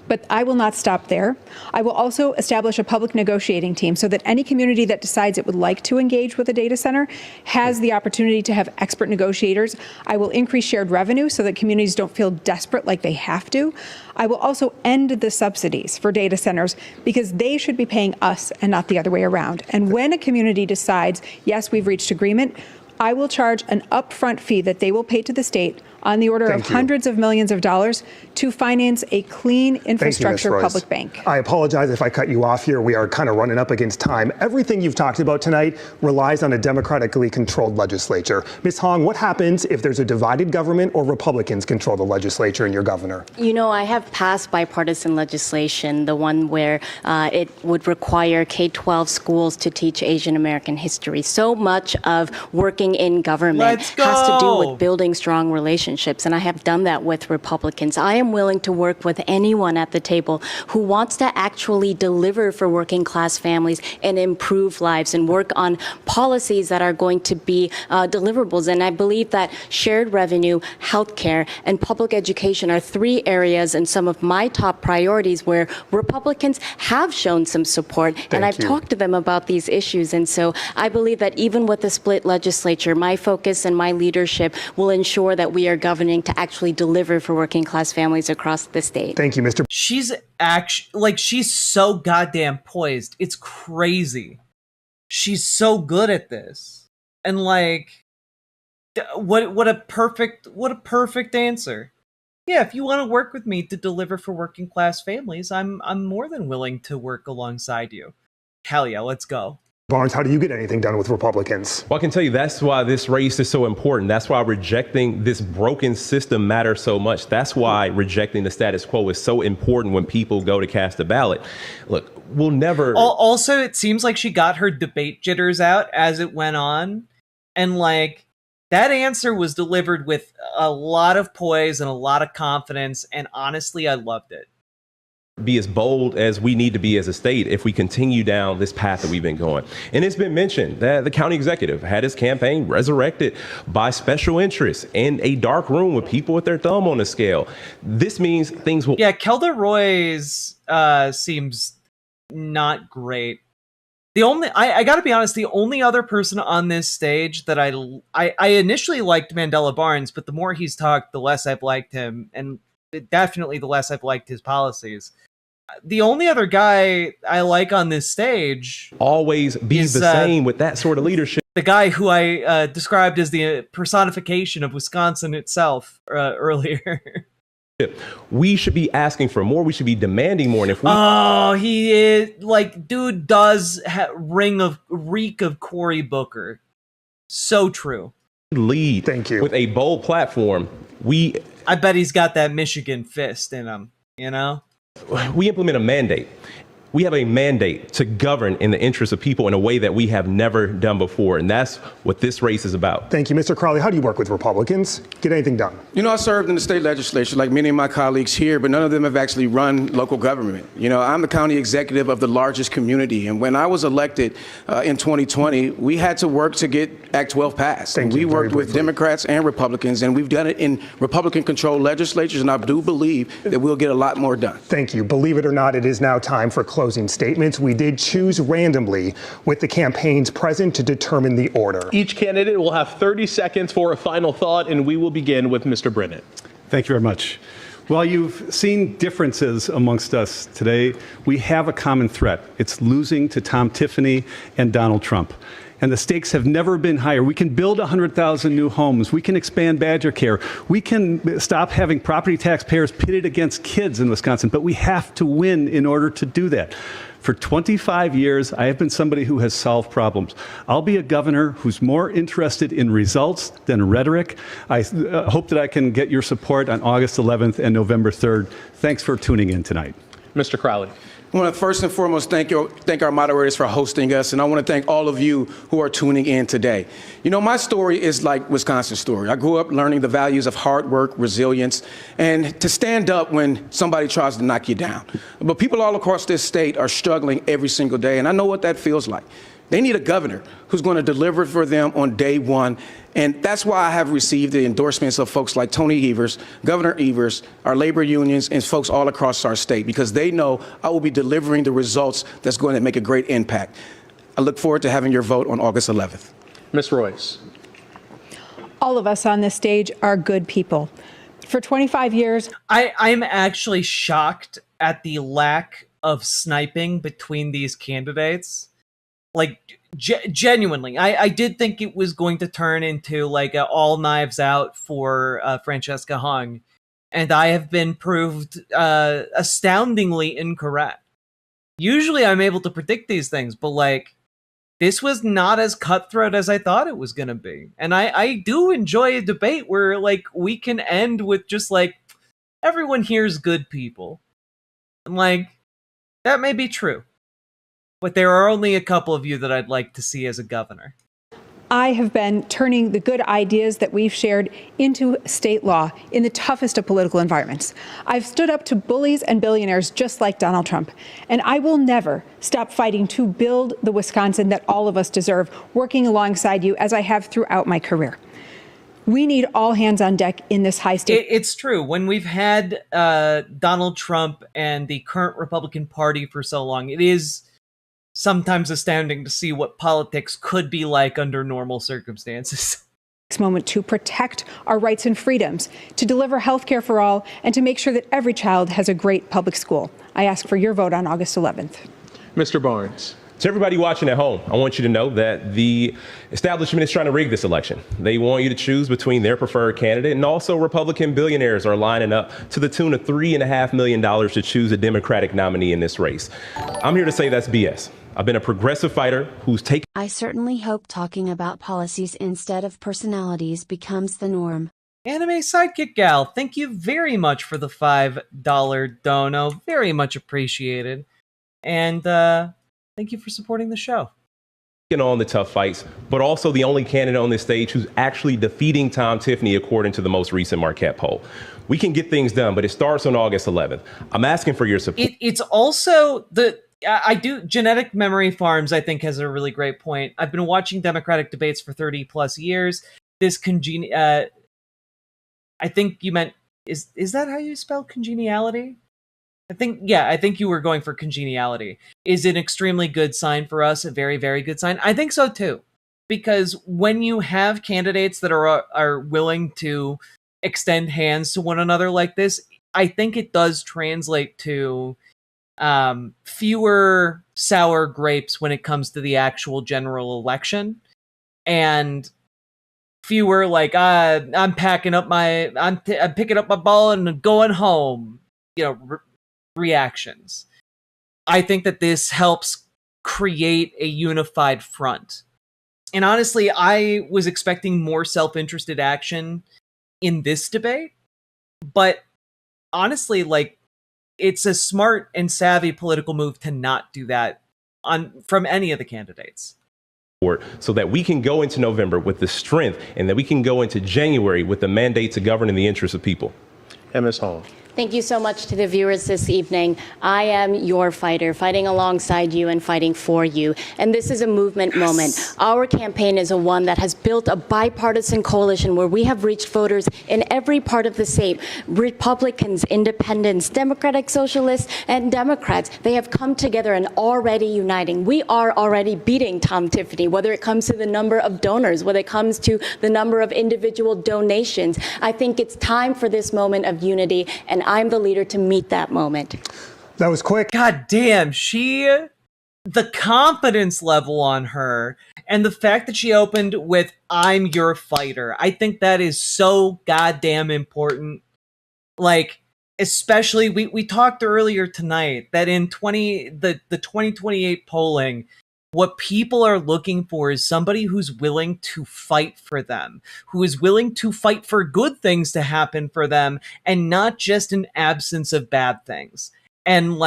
But I will not stop there. I will also establish a public negotiating team so that any community that decides it would like to engage with a data center has the opportunity to have expert negotiators. I will increase shared revenue so that communities don't feel desperate like they have to. I will also end the subsidies for data centers because they should be paying us and not the other way around. And when a community decides, yes, we've reached agreement, I will charge an upfront fee that they will pay to the state on the order of hundreds of millions of dollars to finance a clean infrastructure public bank. I apologize if I cut you off here. We are kind of running up against time. Everything you've talked about tonight relies on a democratically controlled legislature. Ms. Hong, what happens if there's a divided government or Republicans control the legislature and your governor? I have passed bipartisan legislation, the one where it would require K-12 schools to teach Asian American history. So much of working in government has to do with building strong relationships relationships, and I have done that with Republicans. I am willing to work with anyone at the table who wants to actually deliver for working class families and improve lives and work on policies that are going to be deliverables. And I believe that shared revenue, healthcare, and public education are three areas and some of my top priorities where Republicans have shown some support. And I've talked to them about these issues. And so I believe that even with the split legislature, my focus and my leadership will ensure that we are governing to actually deliver for working class families across the state. Thank you, Mr. She's actually, like, she's so goddamn poised. It's crazy. She's so good at this. And like, what a perfect answer. Yeah, if you want to work with me to deliver for working class families, I'm more than willing to work alongside you. Hell yeah, let's go. Barnes, how do you get anything done with Republicans? Well, I can tell you that's why this race is so important. That's why rejecting this broken system matters so much. That's why rejecting the status quo is so important when people go to cast a ballot. Look, we'll never... Also, it seems like she got her debate jitters out as it went on. And like, that answer was delivered with a lot of poise and a lot of confidence. And honestly, I loved it. Be as bold as we need to be as a state if we continue down this path that we've been going. And it's been mentioned that the county executive had his campaign resurrected by special interests in a dark room with people with their thumb on the scale. This means things will... Yeah, Kelda Roy's seems not great. The only, I gotta be honest, the only other person on this stage that I initially liked Mandela Barnes, but the more he's talked, the less I've liked him, and definitely the less I've liked his policies. The only other guy I like on this stage always be the same with that sort of leadership. The guy who I described as the personification of Wisconsin itself earlier. We should be asking for more. We should be demanding more. And if we... Oh, he is like, dude does reek of Cory Booker. So true. Lead. Thank you. With a bold platform. I bet he's got that Michigan fist in him, you know? We implement a mandate. We have a mandate to govern in the interest of people in a way that we have never done before. And that's what this race is about. Thank you, Mr. Crowley. How do you work with Republicans? Get anything done? You know, I served in the state legislature like many of my colleagues here, but none of them have actually run local government. You know, I'm the county executive of the largest community. And when I was elected in 2020, we had to work to get Act 12 passed. And we worked with Democrats and Republicans, and we've done it in Republican-controlled legislatures, and I do believe that we'll get a lot more done. Thank you. Believe it or not, it is now time for closing statements. We did choose randomly with the campaigns present to determine the order. Each candidate will have 30 seconds for a final thought, and we will begin with Mr. Brennan. Thank you very much. Well, you've seen differences amongst us today. We have a common threat. It's losing to Tom Tiffany and Donald Trump. And the stakes have never been higher. We can build 100,000 new homes. We can expand Badger Care. We can stop having property taxpayers pitted against kids in Wisconsin. But we have to win in order to do that. For 25 years, I have been somebody who has solved problems. I'll be a governor who's more interested in results than rhetoric. I hope that I can get your support on August 11th and November 3rd. Thanks for tuning in tonight. Mr. Crowley. I want to first and foremost thank our moderators for hosting us, and I want to thank all of you who are tuning in today. You know, my story is like Wisconsin's story. I grew up learning the values of hard work, resilience, and to stand up when somebody tries to knock you down. But people all across this state are struggling every single day, and I know what that feels like. They need a governor who's going to deliver for them on day one. And that's why I have received the endorsements of folks like Tony Evers, Governor Evers, our labor unions, and folks all across our state, because they know I will be delivering the results that's going to make a great impact. I look forward to having your vote on August 11th. Ms. Royce. All of us on this stage are good people. For 25 years, I'm actually shocked at the lack of sniping between these candidates. Like, genuinely, I did think it was going to turn into like a all knives out for Francesca Hong, and I have been proved astoundingly incorrect. Usually I'm able to predict these things, but like, this was not as cutthroat as I thought it was going to be. And I do enjoy a debate where like we can end with just like, everyone here's good people. And like, that may be true. But there are only a couple of you that I'd like to see as a governor. I have been turning the good ideas that we've shared into state law in the toughest of political environments. I've stood up to bullies and billionaires just like Donald Trump, and I will never stop fighting to build the Wisconsin that all of us deserve, working alongside you as I have throughout my career. We need all hands on deck in this high state. It's true. When we've had Donald Trump and the current Republican Party for so long, it is sometimes astounding to see what politics could be like under normal circumstances. Moment to protect our rights and freedoms, to deliver health care for all, and to make sure that every child has a great public school. I ask for your vote on August 11th. Mr. Barnes. To everybody watching at home, I want you to know that the establishment is trying to rig this election. They want you to choose between their preferred candidate, and also Republican billionaires are lining up to the tune of $3.5 million to choose a Democratic nominee in this race. I'm here to say that's BS. I've been a progressive fighter who's taken. I certainly hope talking about policies instead of personalities becomes the norm. Anime Sidekick Gal, thank you very much for the $5 dono. Very much appreciated. And thank you for supporting the show. On the tough fights, but also the only candidate on this stage who's actually defeating Tom Tiffany according to the most recent Marquette poll. We can get things done, but it starts on August 11th. I'm asking for your support. It's also Genetic Memory Farms, I think, has a really great point. I've been watching Democratic debates for 30 plus years. This I think you meant, is that how you spell congeniality? I think you were going for congeniality. Is an extremely good sign for us, a very, very good sign. I think so too. Because when you have candidates that are willing to extend hands to one another like this, I think it does translate to fewer sour grapes when it comes to the actual general election, and fewer like I'm picking up my ball and going home, reactions. I think that this helps create a unified front. And honestly, I was expecting more self-interested action in this debate, but honestly, it's a smart and savvy political move to not do that from any of the candidates. So that we can go into November with the strength, and that we can go into January with the mandate to govern in the interests of people. Ms. Hong. Thank you so much to the viewers this evening. I am your fighter, fighting alongside you and fighting for you. And this is a movement moment. Our campaign is one that has built a bipartisan coalition where we have reached voters in every part of the state. Republicans, independents, Democratic Socialists, and Democrats, they have come together and already uniting. We are already beating Tom Tiffany, whether it comes to the number of donors, whether it comes to the number of individual donations. I think it's time for this moment of unity, and I'm the leader to meet that moment. That was quick. God damn, the confidence level on her, and the fact that she opened with, "I'm your fighter." I think that is so goddamn important. Especially, we talked earlier tonight that in the 2028 polling, what people are looking for is somebody who's willing to fight for them, who is willing to fight for good things to happen for them, and not just an absence of bad things. And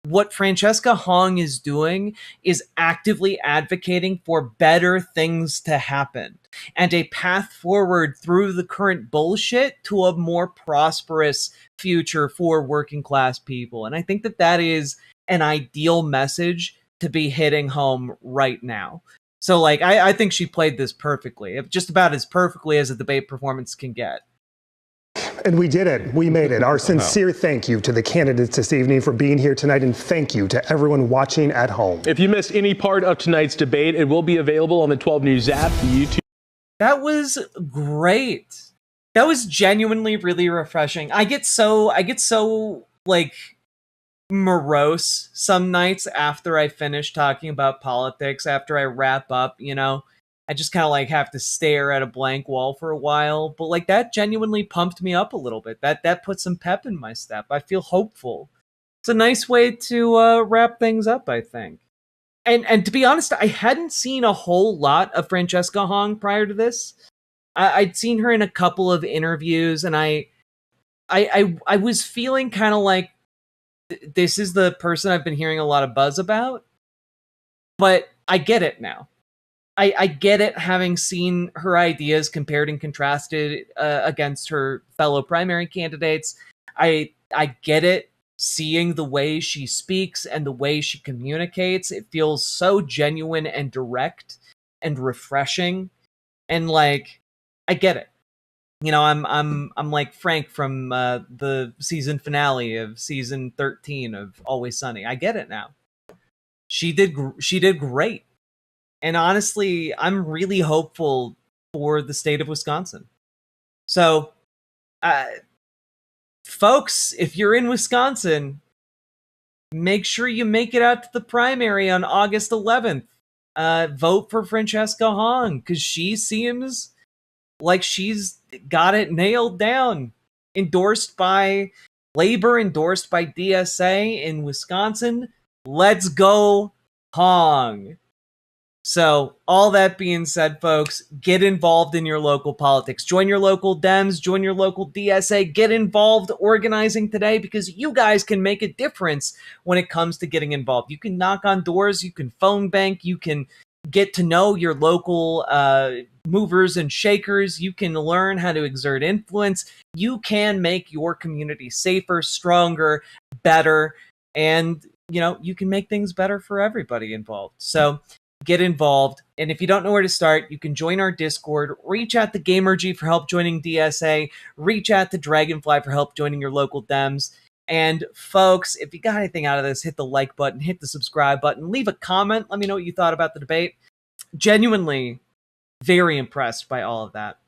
what Francesca Hong is doing is actively advocating for better things to happen and a path forward through the current bullshit to a more prosperous future for working class people. And I think that is an ideal message to be hitting home right now. So I think she played this perfectly, just about as perfectly as a debate performance can get. And we did it. We made it. Our sincere thank you to the candidates this evening for being here tonight, and thank you to everyone watching at home. If you missed any part of tonight's debate, it will be available on the 12 News app, YouTube. That was great. That was genuinely really refreshing. I get so morose some nights after I finish talking about politics, after I wrap up, I just kind of have to stare at a blank wall for a while. But that genuinely pumped me up a little bit. That put some pep in my step. I feel hopeful. It's a nice way to wrap things up, I think. And to be honest, I hadn't seen a whole lot of Francesca Hong prior to this. I'd seen her in a couple of interviews, and I was feeling kind of this is the person I've been hearing a lot of buzz about, but I get it now. I get it, having seen her ideas compared and contrasted against her fellow primary candidates. I get it, seeing the way she speaks and the way she communicates. It feels so genuine and direct and refreshing, and like, I get it. You know, I'm like Frank from the season finale of season 13 of Always Sunny. I get it now. She did great. And honestly, I'm really hopeful for the state of Wisconsin. So, folks, if you're in Wisconsin, make sure you make it out to the primary on August 11th. Vote for Francesca Hong, because she seems like she's got it nailed down. Endorsed by Labor, endorsed by DSA in Wisconsin. Let's go, Hong. So, all that being said, folks, get involved in your local politics. Join your local Dems, join your local DSA, get involved organizing today, because you guys can make a difference when it comes to getting involved. You can knock on doors, you can phone bank, you can get to know your local movers and shakers, you can learn how to exert influence, you can make your community safer, stronger, better, and, you know, you can make things better for everybody involved. So, get involved. And if you don't know where to start, you can join our Discord, reach out to Gamergy for help joining DSA, reach out to Dragonfly for help joining your local Dems. And folks, if you got anything out of this, hit the like button, hit the subscribe button, leave a comment. Let me know what you thought about the debate. Genuinely very impressed by all of that.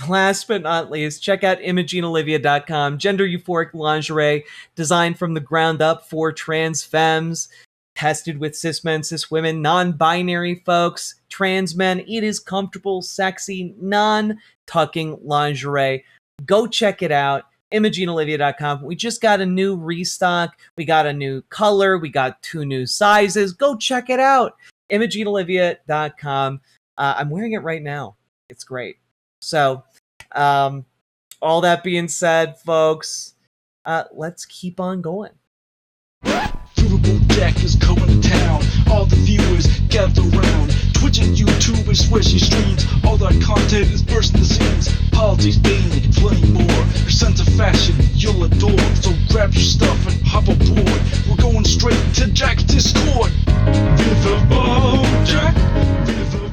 Last but not least, check out ImageneOlivia.com, gender euphoric lingerie designed from the ground up for trans femmes. Tested with cis men, cis women, non-binary folks, trans men. It is comfortable, sexy, non-tucking lingerie. Go check it out. ImageneOlivia.com. We just got a new restock. We got a new color. We got 2 new sizes. Go check it out. ImageneOlivia.com. I'm wearing it right now. It's great. So, all that being said, folks, let's keep on going. Riverboat deck is coming to town. All the viewers gather round. Twitch and YouTube is where she streams. All that content is bursting the scenes. Politics, gaming, and plenty more. Her sense of fashion you'll adore. So grab your stuff and hop aboard. We're going straight to Jack's Discord. Riverboat Jack. Riverboat.